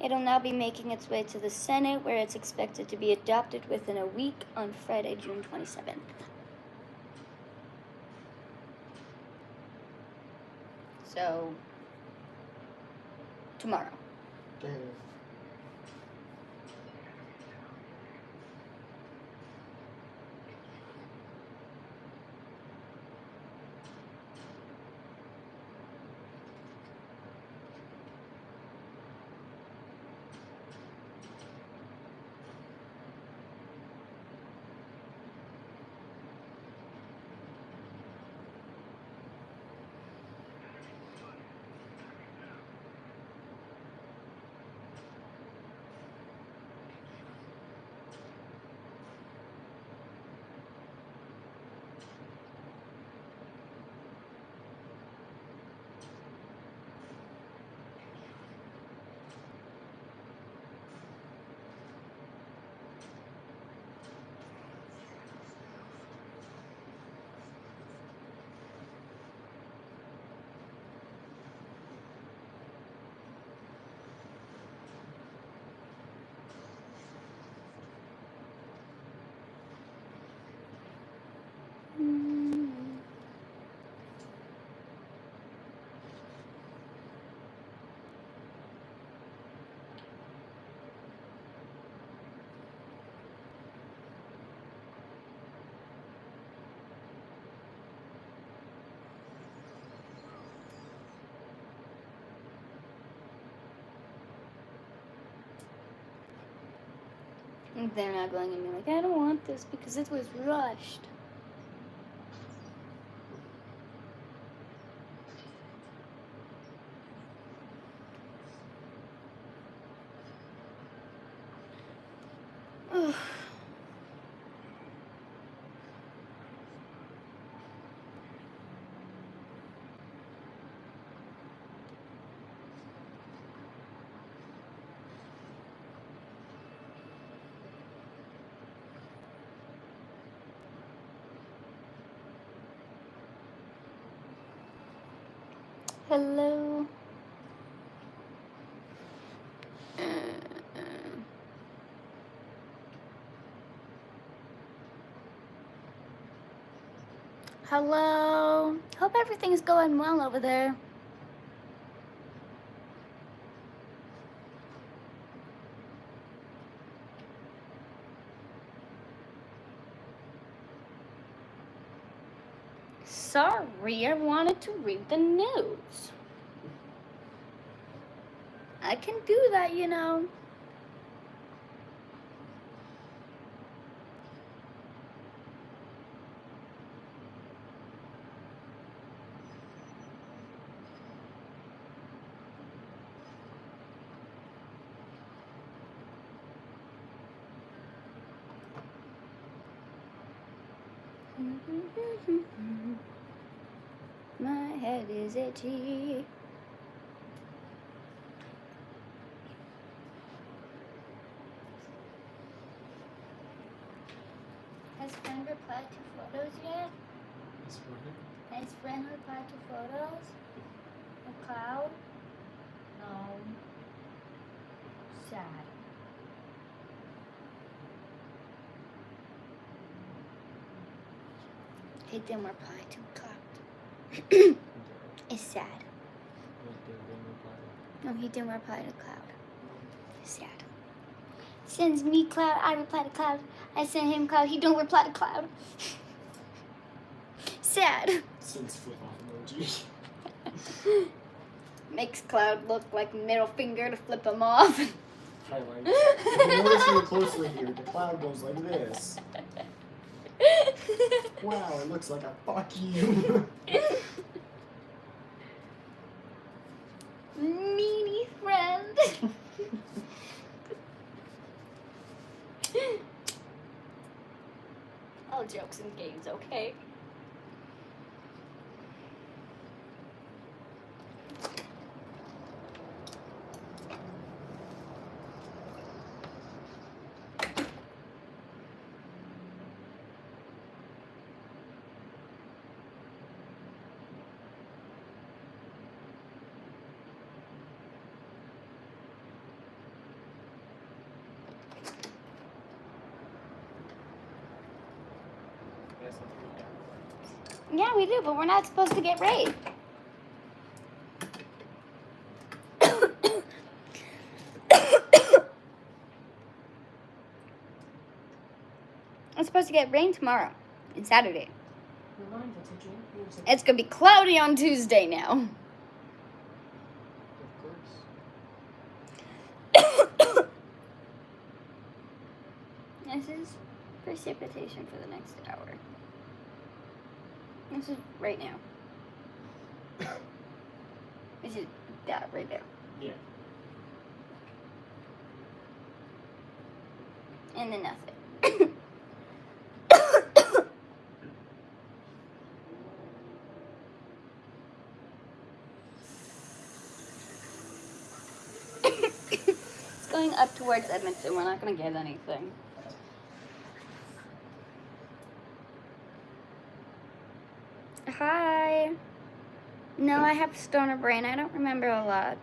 It'll now be making its way to the Senate, where it's expected to be adopted within a week on Friday, June 27th. So, tomorrow. Damn. They're not going to be like, I don't want this because it was rushed. Ugh. Hello. Hello. Hope everything's going well over there. Sorry, I wanted to read the news. I can do that, you know. My head is itchy. Has friend replied to photos yet? Has friend replied to photos? A cloud? No. Sad. He didn't reply to cloud. It's sad. No, he didn't reply to cloud. Sad. Sends me cloud, I reply to cloud. I send him cloud, he don't reply to cloud. Sad. Since flip off emoji. Makes cloud look like middle finger to flip him off. Highlight. If you notice real closely here, the cloud goes like this. Wow, it looks like a fuck you. Meanie friend. All jokes and games, okay? Yeah, we do, but we're not supposed to get rain. It's supposed to get rain tomorrow and Saturday. Reminder to drink water. It's gonna be cloudy on Tuesday now. Of course. This is precipitation for the next hour. This is right now. This is that right there. Yeah. And then nothing. It's going up towards Edmonton. We're not going to get anything. Hi. No, I have stoner brain. I don't remember a lot.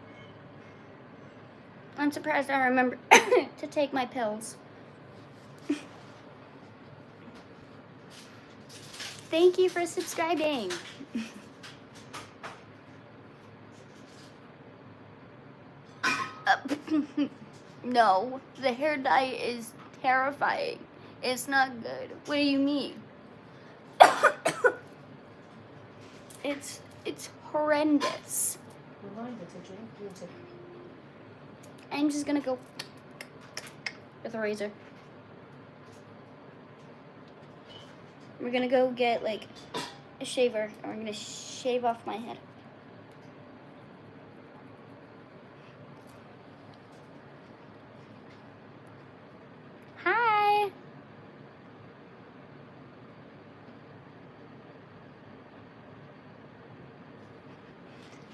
I'm surprised I remember to take my pills. Thank you for subscribing. No, the hair dye is terrifying. It's not good. What do you mean? It's horrendous. Reminder to drink water. I'm just gonna go with a razor. We're gonna go get like a shaver, and we're gonna shave off my head. Hi.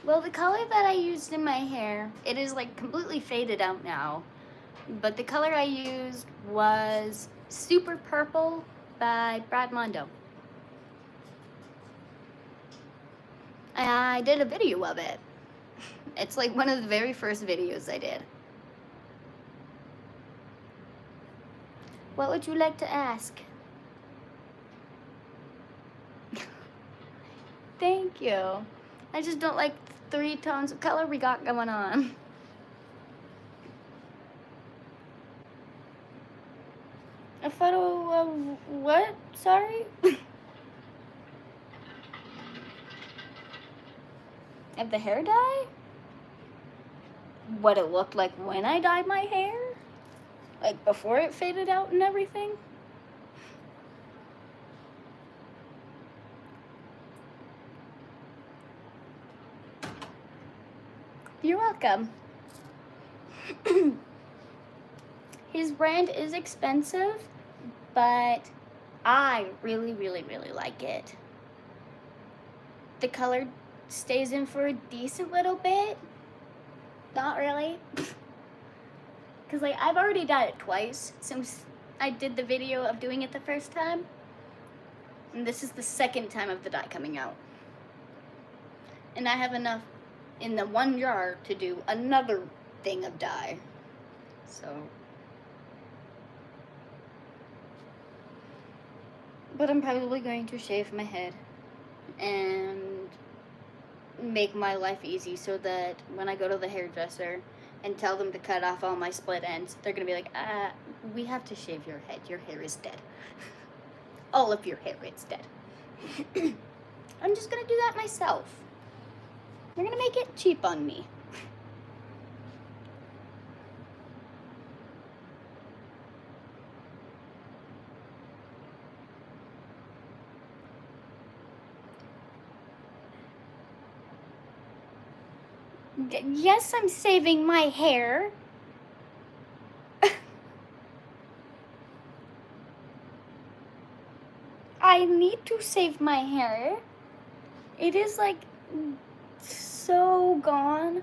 Well, the color that I used in my hair, it is like completely faded out now. But the color I used was Super Purple by Brad Mondo. I did a video of it. It's like one of the very first videos I did. What would you like to ask? Thank you. I just don't like 3 tones of color we got going on. A photo of what? Sorry? Of the hair dye? What it looked like when I dyed my hair? Like before it faded out and everything? You're welcome. His brand is expensive, but I really, really, really like it. The color stays in for a decent little bit. Not really. Because like I've already dyed it twice since I did the video of doing it the first time. And this is the second time of the dye coming out. And I have enough in the one jar to do another thing of dye. So. But I'm probably going to shave my head and make my life easy so that when I go to the hairdresser and tell them to cut off all my split ends, they're gonna be like, we have to shave your head. Your hair is dead. All of your hair is dead. I'm just gonna do that myself. They're gonna make it cheap on me. Yes, I'm saving my hair. I need to save my hair. It is like so gone.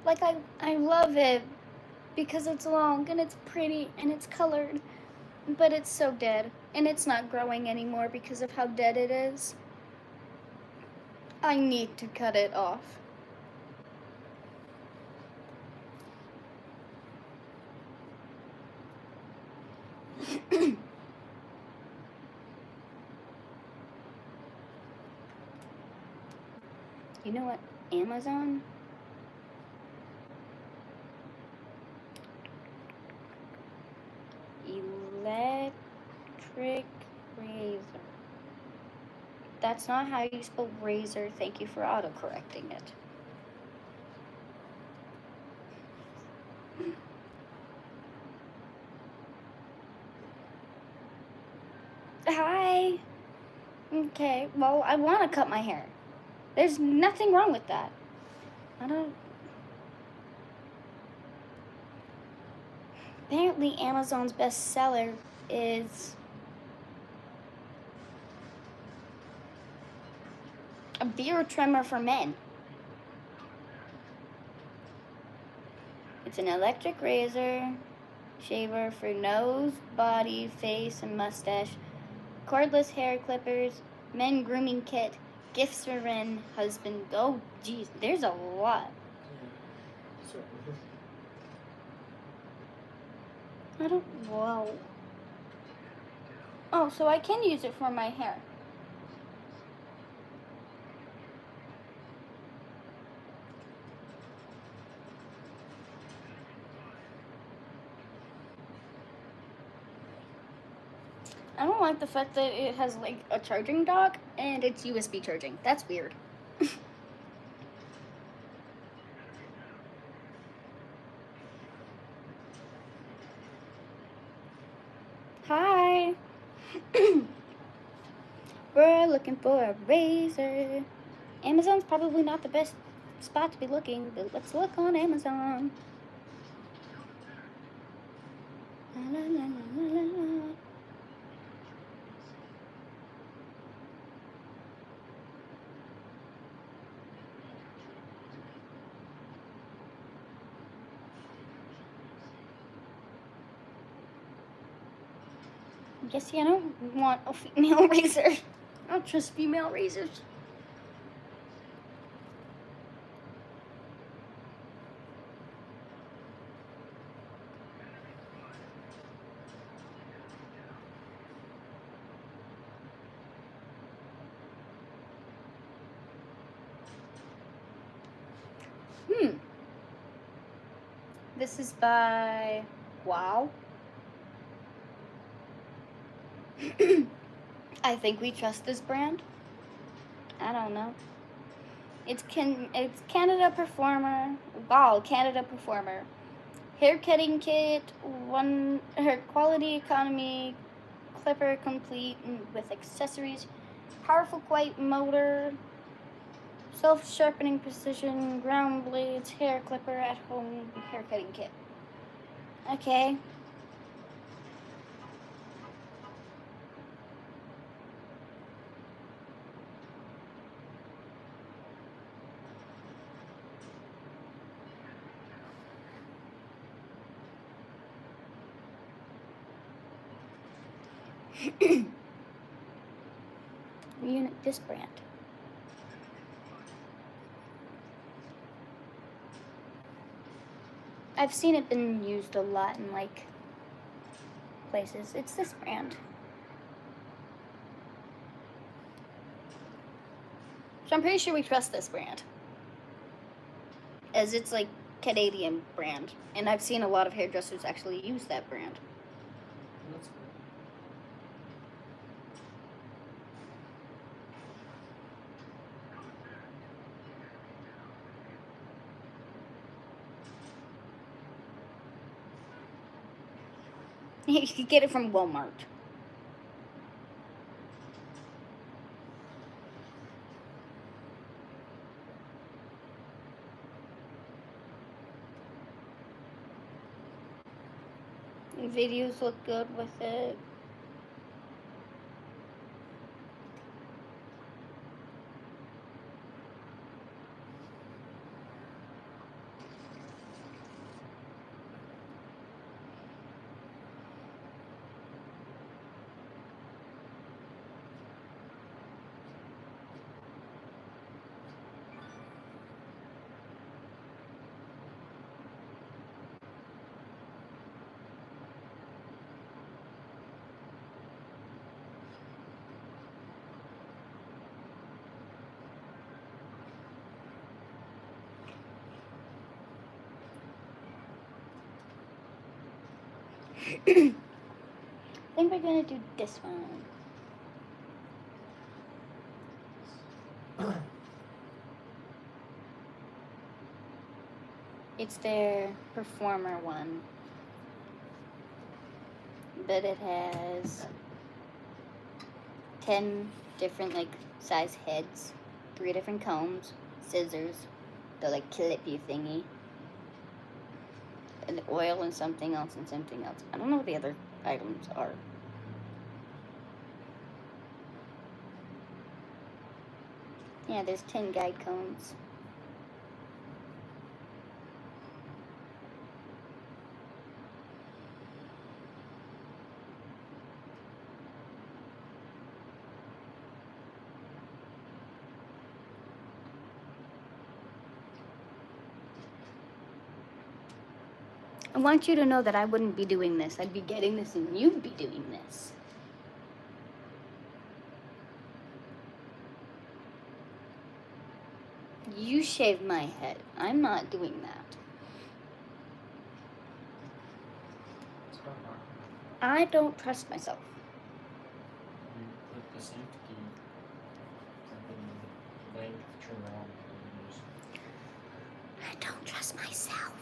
Like I love it because it's long and it's pretty and it's colored, but it's so dead and it's not growing anymore because of how dead it is. I need to cut it off. You know what? Amazon? Electric razor. That's not how you spell razor. Thank you for autocorrecting it. Hi. Okay, well, I want to cut my hair. There's nothing wrong with that. Apparently Amazon's bestseller is a beard trimmer for men. It's an electric razor, shaver for nose, body, face, and mustache, cordless hair clippers, men grooming kit, gifts for men, husband. Oh, geez, there's a lot. So, Whoa. Oh, so I can use it for my hair. I don't like the fact that it has like a charging dock and it's USB charging. That's weird. We're looking for a razor. Amazon's probably not the best spot to be looking, but let's look on Amazon. La, la, la, la, la, la. Guess I don't want a female razor. I don't trust female razors. This is by Wow. I think we trust this brand. I don't know. It's Canada Performer. Wow, Canada Performer. Hair cutting kit, her quality economy, clipper complete with accessories, powerful quiet motor, self-sharpening precision, ground blades, hair clipper at home, hair cutting kit. Okay. This brand. I've seen it been used a lot in like places. It's this brand. So I'm pretty sure we trust this brand, as it's like Canadian brand, and I've seen a lot of hairdressers actually use that brand. That's good. You could get it from Walmart. Videos look good with it. I think we're gonna do this one. It's their Performer one, but it has 10 different like size heads, 3 different combs, scissors, the like clippy thingy, and oil and something else and something else. I don't know what the other items are. Yeah, there's 10 guide combs. I want you to know that I wouldn't be doing this. I'd be getting this and you'd be doing this. You shave my head. I'm not doing that. It's not hard. I don't trust myself. You put the safety key in length, turn around, and use. I don't trust myself.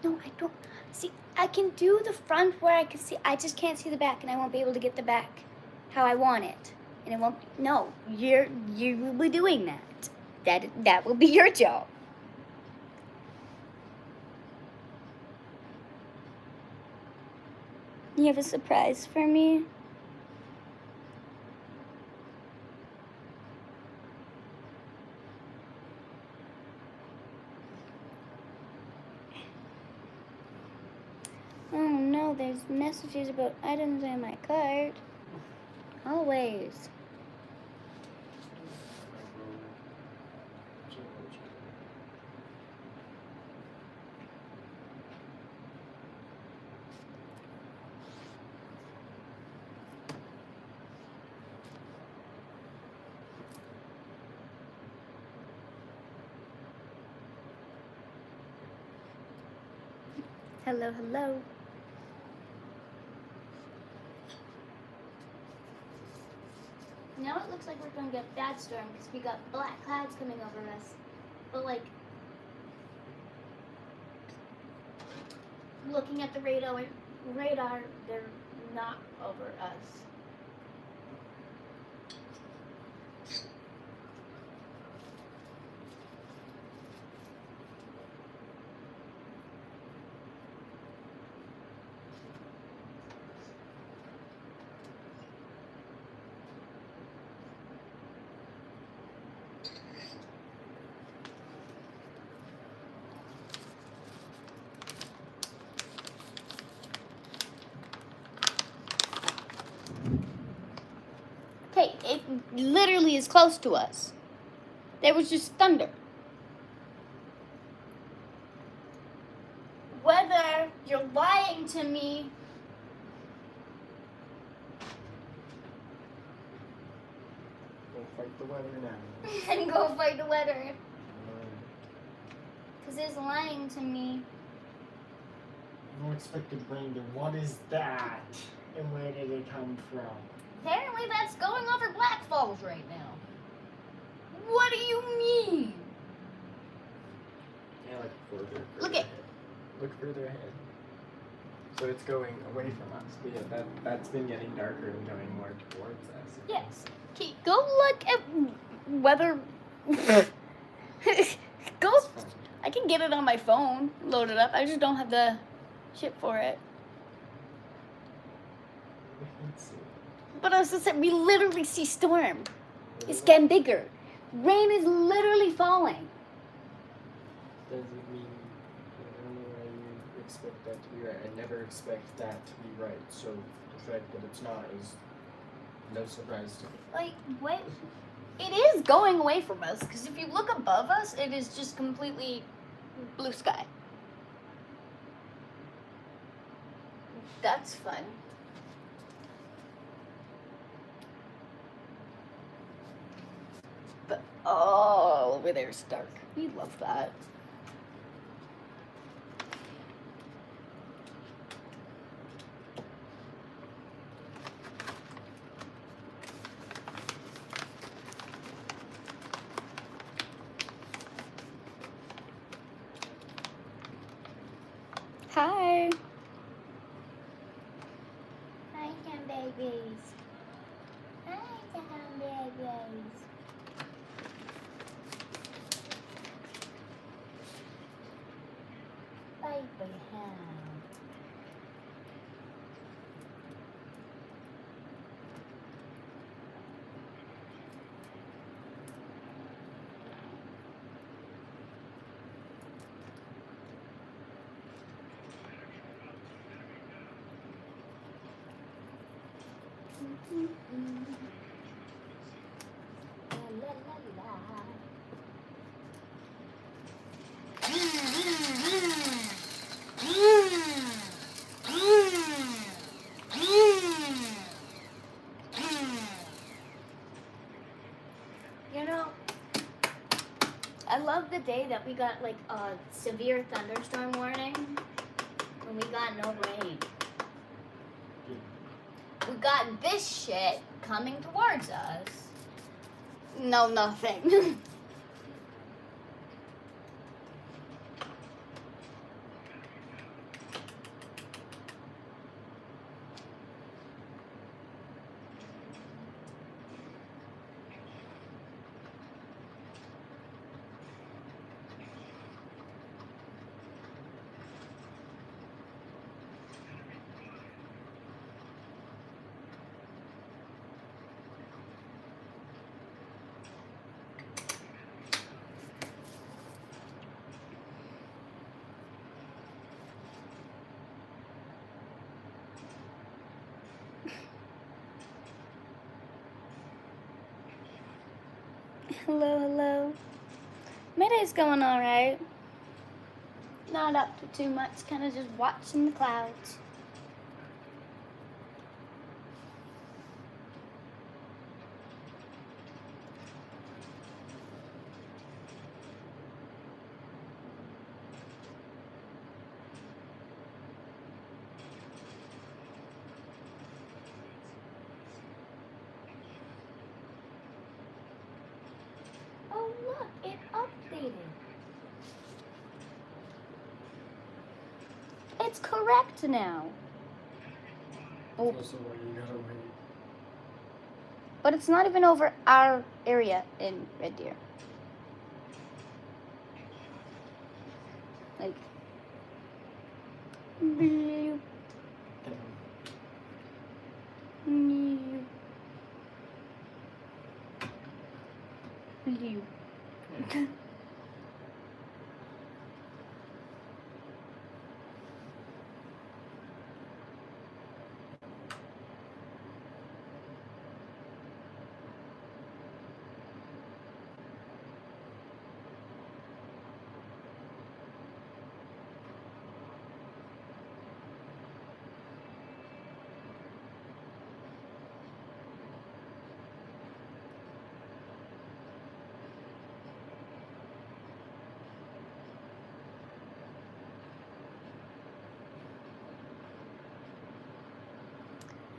No, I don't. See, I can do the front where I can see. I just can't see the back, and I won't be able to get the back. how I want it. And it won't. No, you will be doing that. That will be your job. You have a surprise for me? Oh no, there's messages about items in my cart. Always. Hello, hello. Now it looks like we're gonna get bad storm because we got black clouds coming over us. But like, looking at the radar, they're not over us. Okay, it literally is close to us. There was just thunder. Whether you're lying to me Go fight the weather now. and go fight the weather, because it's lying to me. No expected rain. Then what is that? And where did it come from? Apparently that's going over Black Falls right now. What do you mean? Yeah, like further Look ahead. at- Look further ahead. So it's going away from us. But yeah, that's been getting darker and going more towards us. Yes. Okay, go look at weather. Go. It's fun. I can get it on my phone, load it up. I just don't have the shit for it. Let's see. But as I said, we literally see storm. It's getting bigger. Rain is literally falling. Doesn't mean I don't know why you expect that to be right. I never expect that to be right. So the fact that it's not is no surprise to me. Like, what? It is going away from us, because if you look above us, it is just completely blue sky. That's fun. But all over there is dark. We love that. Hi. Hi, Cam babies. Hi, Cam babies. Baby ham. La, la, la. You know, I love the day that we got like a severe thunderstorm warning when we got no rain. We got this shit coming towards us. No, nothing. Hello, hello. My day's going alright. Not up to too much, kind of just watching the clouds. Oh, look, it updated. It's correct now. Oh, So what, you gotta wait. but it's not even over our area in Red Deer. Like, bloop, bloop, bloop.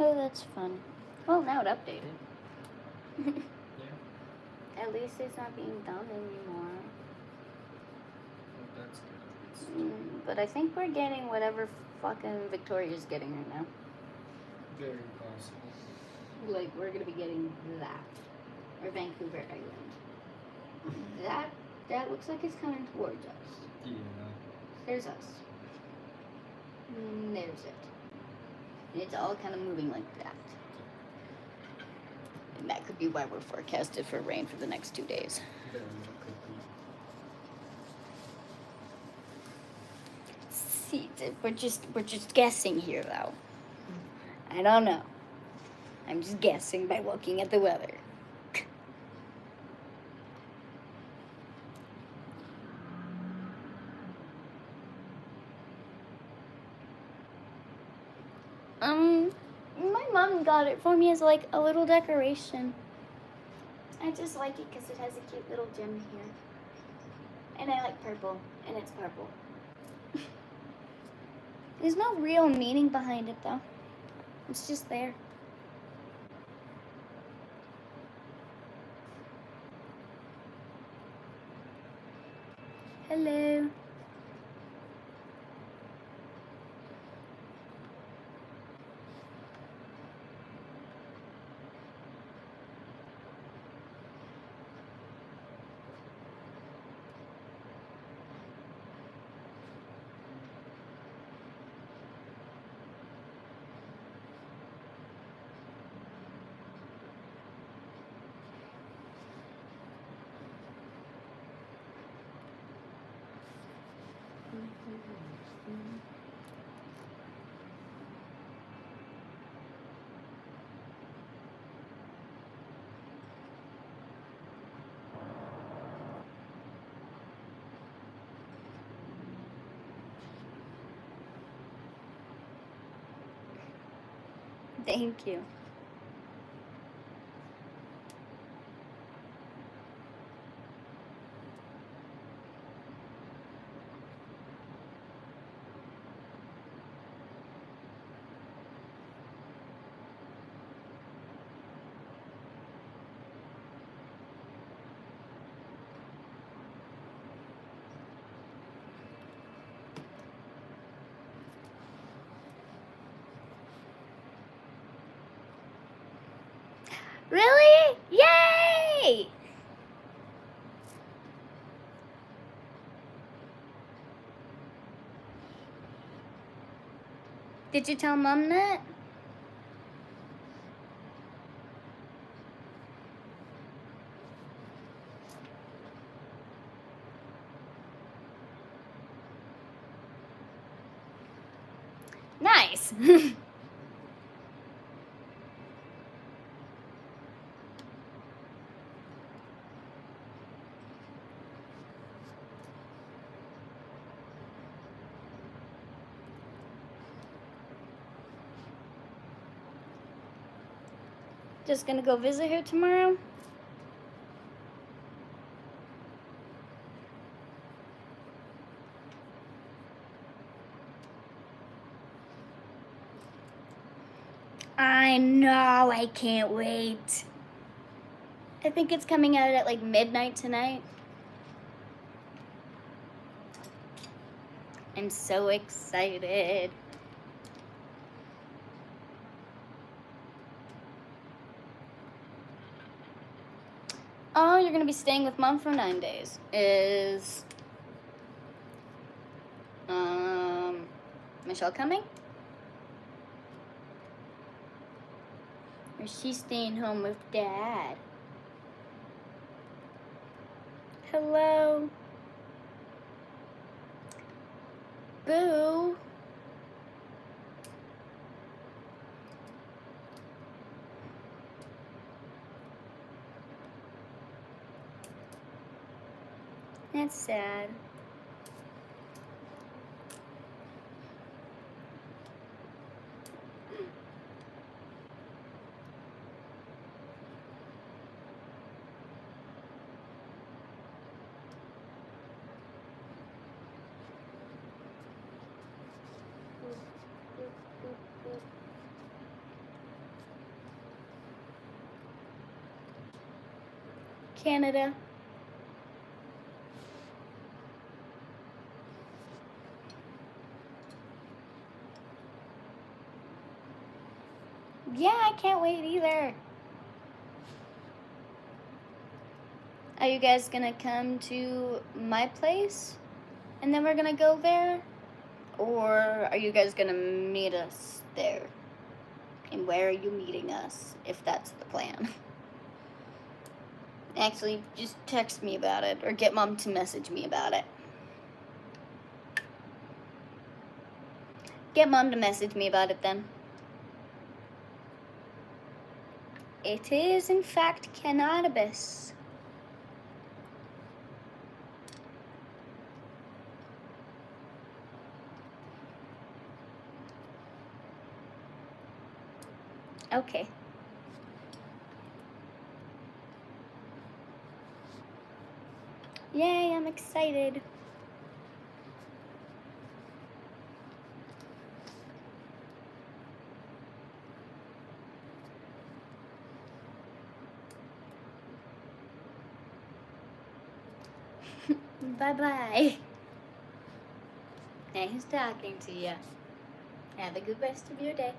Oh, that's fun. Well, now it updated. Yeah. At least it's not being done anymore. Well, that's good. But I think we're getting whatever fucking Victoria's getting right now. Very possible. Like, we're gonna be getting that. Or Vancouver Island. That looks like it's coming towards us. Yeah. There's us. There's it. And it's all kind of moving like that. And that could be why we're forecasted for rain for the next 2 days. Very well could be. See, we're just guessing here though. I don't know. I'm just guessing by looking at the weather. My mom got it for me as like a little decoration. I just like it because it has a cute little gem here. And I like purple, and it's purple. There's no real meaning behind it though. It's just there. Hello. Thank you. Really? Yay! Did you tell Mom that? Nice. Just gonna go visit her tomorrow? I know, I can't wait. I think it's coming out at like midnight tonight. I'm so excited. Oh, you're gonna be staying with Mom for 9 days. Is Michelle coming? Or is she staying home with Dad? Hello? Boo? That's sad. Canada. Yeah, I can't wait either. Are you guys gonna come to my place and then we're gonna go there? Or are you guys gonna meet us there? And where are you meeting us, if that's the plan? Actually, just text me about it or get Mom to message me about it. Get Mom to message me about it then. It is, in fact, cannabis. Okay. Yay, I'm excited. Bye-bye. Nice talking to you. Have a good rest of your day.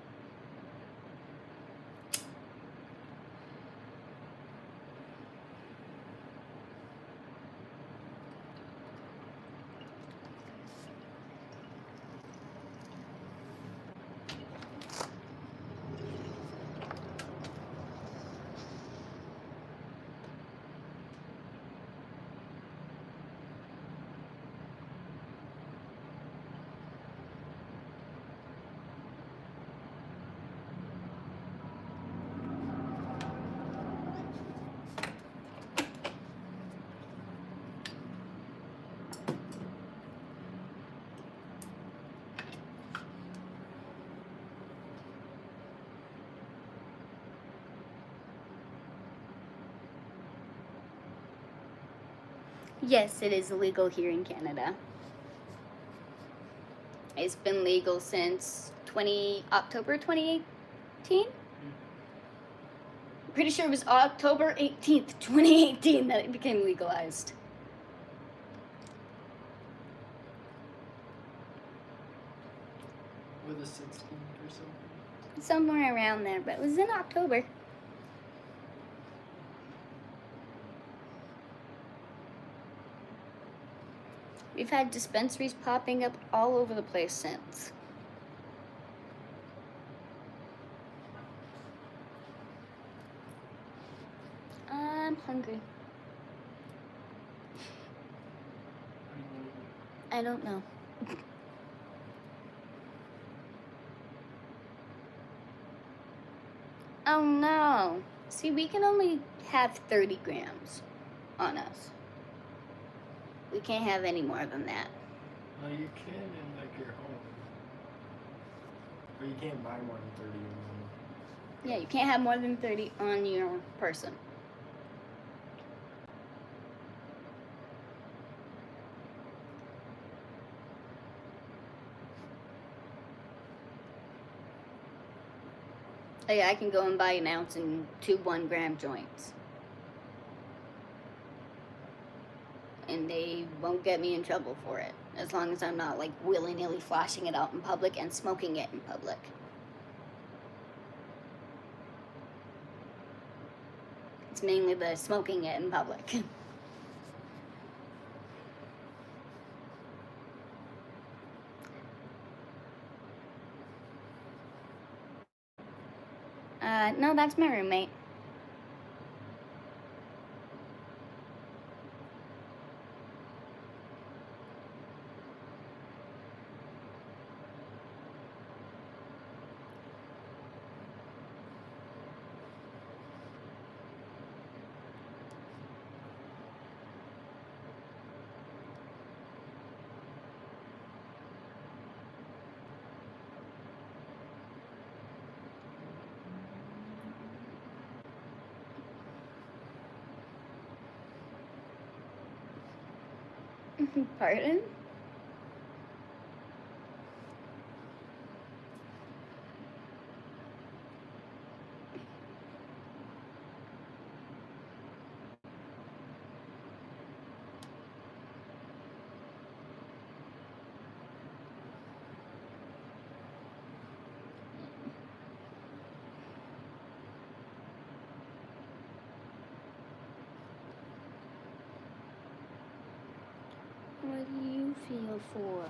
Yes, it is illegal here in Canada. It's been legal since October 2018? Pretty sure it was October 18th, 2018 that it became legalized. With a 16th or something. Somewhere around there, but it was in October. We've had dispensaries popping up all over the place since. I'm hungry. I don't know. Oh no. See, we can only have 30 grams on us. We can't have any more than that. No, you can in like your home. But you can't buy more than 30 of them. Yeah, you can't have more than 30 on your person. Oh yeah, I can go and buy an ounce and 2 1-gram joints. And they won't get me in trouble for it, as long as I'm not like willy-nilly flashing it out in public and smoking it in public. It's mainly the smoking it in public. No, that's my roommate. Pardon? What do you feel for?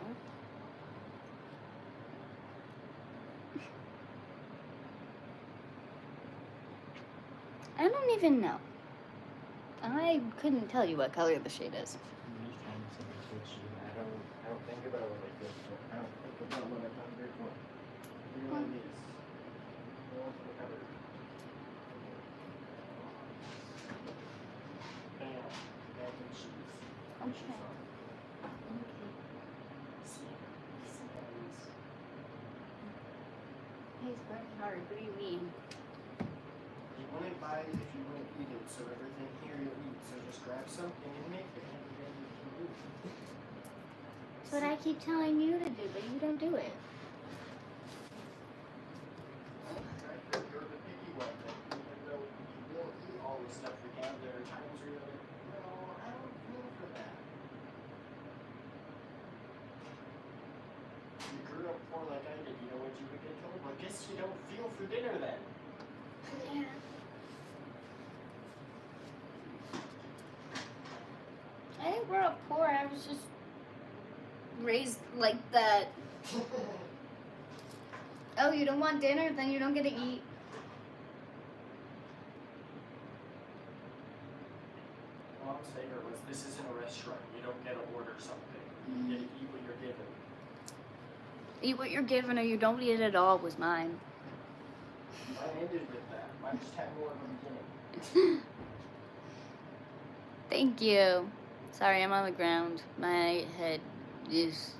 I don't even know. I couldn't tell you what color the shade is. I don't think about what I feel for. I don't think about what I'm hungry for. You know what it is. Go on to the cupboard. Bam. Mac and cheese. Okay. He's working hard. What do you mean? You wouldn't buy it if you wouldn't eat it, so everything here you'll eat. So just grab something and make it. And then you can do it. That's what I keep telling you to do, but you don't do it. You're the picky one. Even though you will eat all the stuff we have, there are times where you're like, no, I don't feel for that. You grew up poor like I did. You know what you would get told? Well, I guess you don't feel for dinner then. Yeah. I didn't grow up poor. I was just raised like that. Oh, you don't want dinner? Then you don't get to eat. Mom's favorite was, this isn't a restaurant. You don't get to order something. You get to eat what you're given. Eat what you're given or you don't eat it at all was mine. Mine ended with that. Mine just had more of a beginning. Thank you. Sorry, I'm on the ground. My head is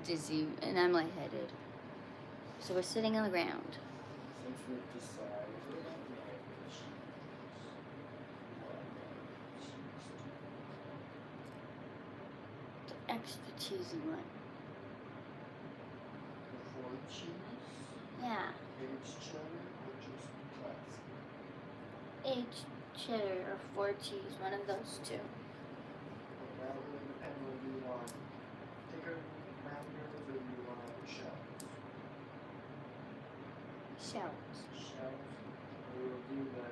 dizzy and I'm lightheaded. So we're sitting on the ground. Since we've decided mac and cheese, The extra cheesy one. Before cheese, Yeah. aged cheddar, or just classic? Aged cheddar or 4 cheese, one of those two. That really depends whether you want thicker rounders or you want shells. Shells. Shells. We will do the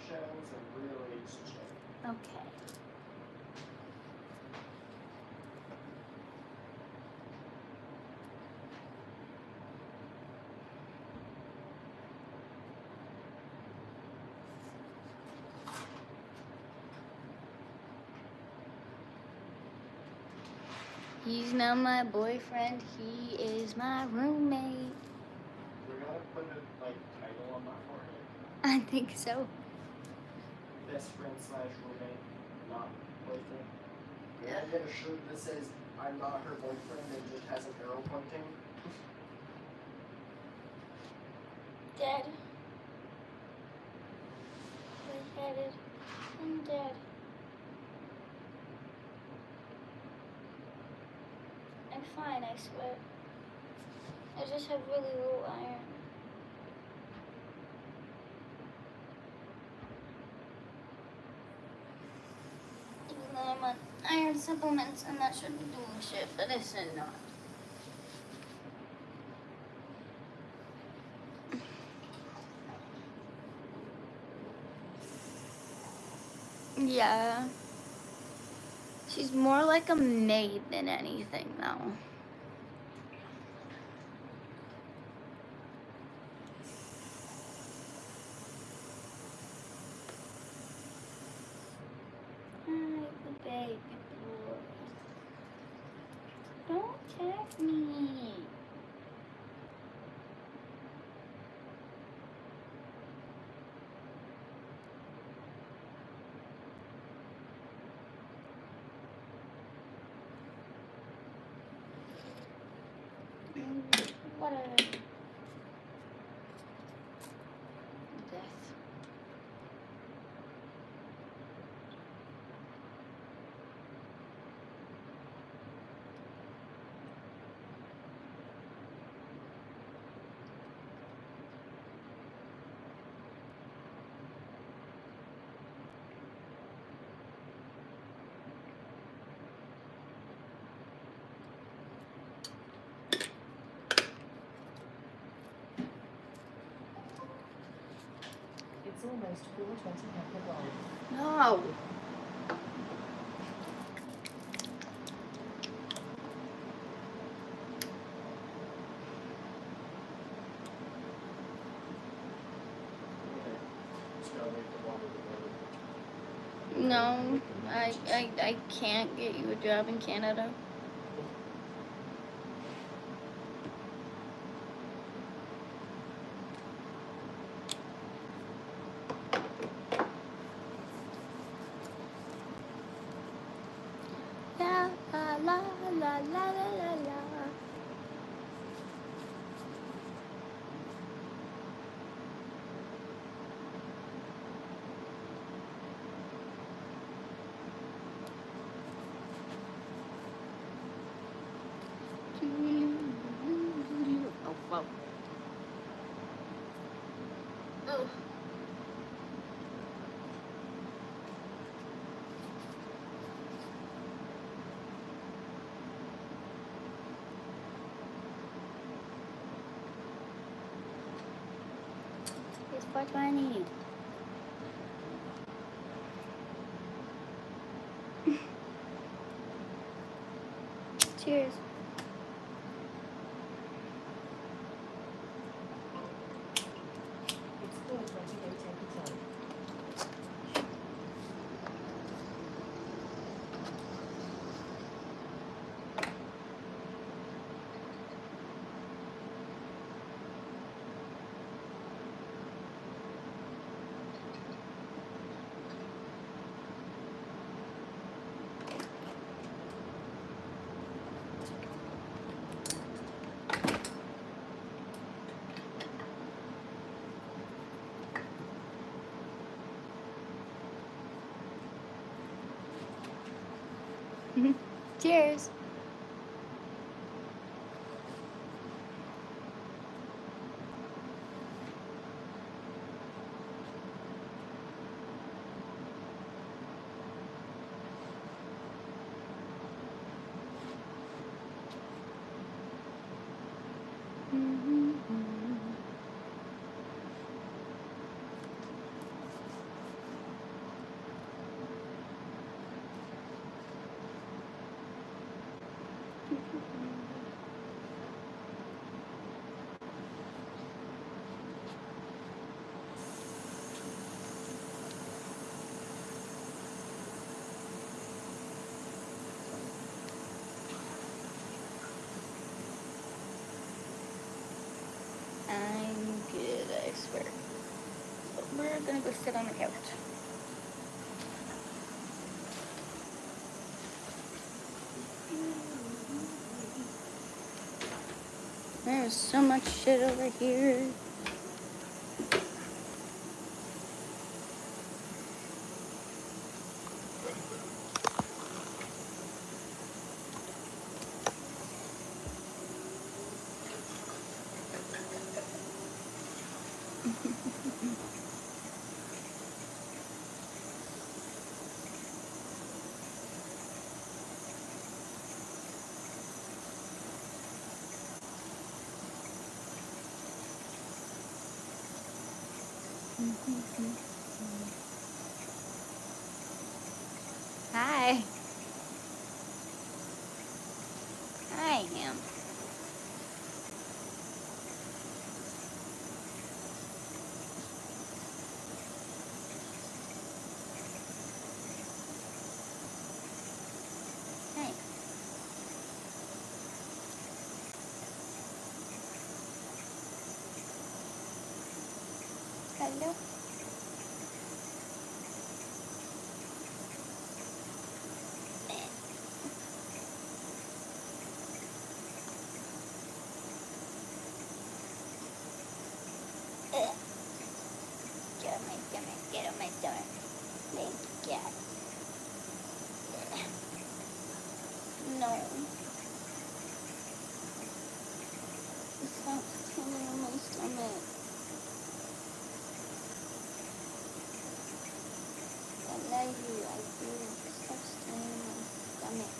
shells and real aged cheddar. Okay. He's not my boyfriend, he is my roommate. We're gonna put a title on my forehead. I think so. Best friend / roommate, not boyfriend. We're Yeah. gonna get a shirt that says I'm not her boyfriend and just has an arrow pointing. Dead. excited. I'm dead. I'm fine, I swear. I just have really low iron. Even though I'm on iron supplements and that should be doing shit, but it's not. Yeah. She's more like a maid than anything, though. Hi, the baby boy. Don't attack me. What a death. It's almost 4:20 per goal. No. Okay. Just gotta wait for water to boil. No, I can't get you a job in Canada. La la la la la la la. Oh, wow. Ugh. Here's what I need. Cheers. It's 4:20, go take it on. Cheers. I'm good, I swear. But we're gonna go sit on the couch. There's so much shit over here. Okay. I am. Hey. Hello. Get on my stomach. Thank you, cat. No. Stop standing on my stomach. I love you. I do. Stop standing on my stomach.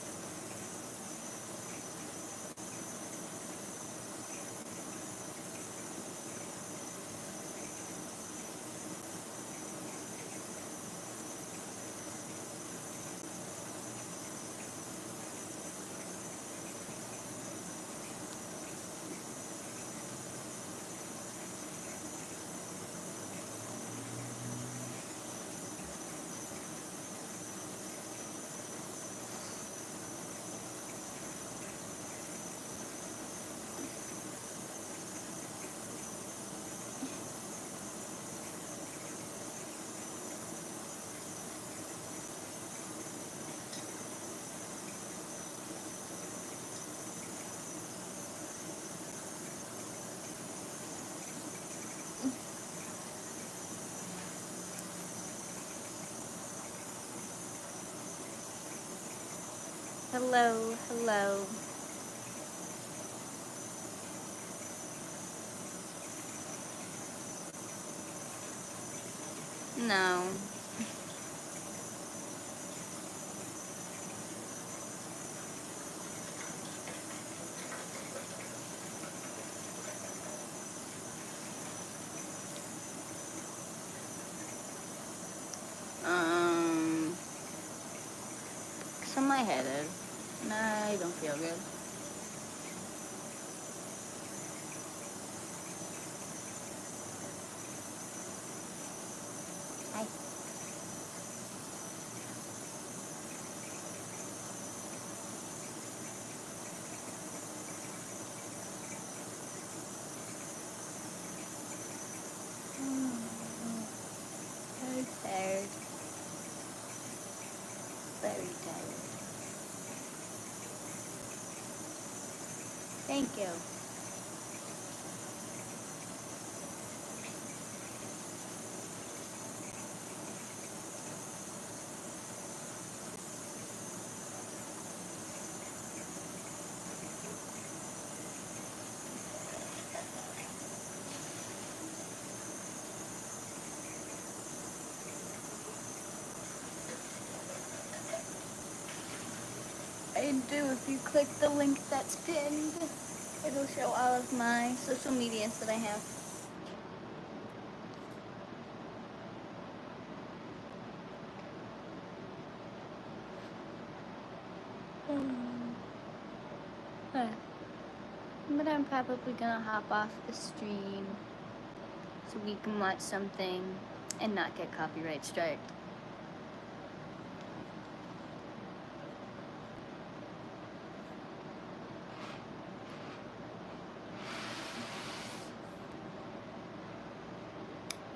Hello, hello. No. So my headed. I don't feel good. Hi. Very tired. Very tired. Thank you. I do. If you click the link that's pinned, it'll show all of my social medias that I have. But I'm probably gonna hop off the stream so we can watch something and not get copyright striked.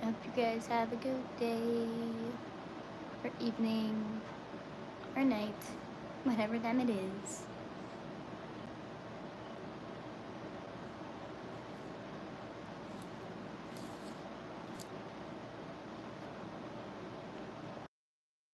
I hope you guys have a good day, or evening, or night, whatever time it is.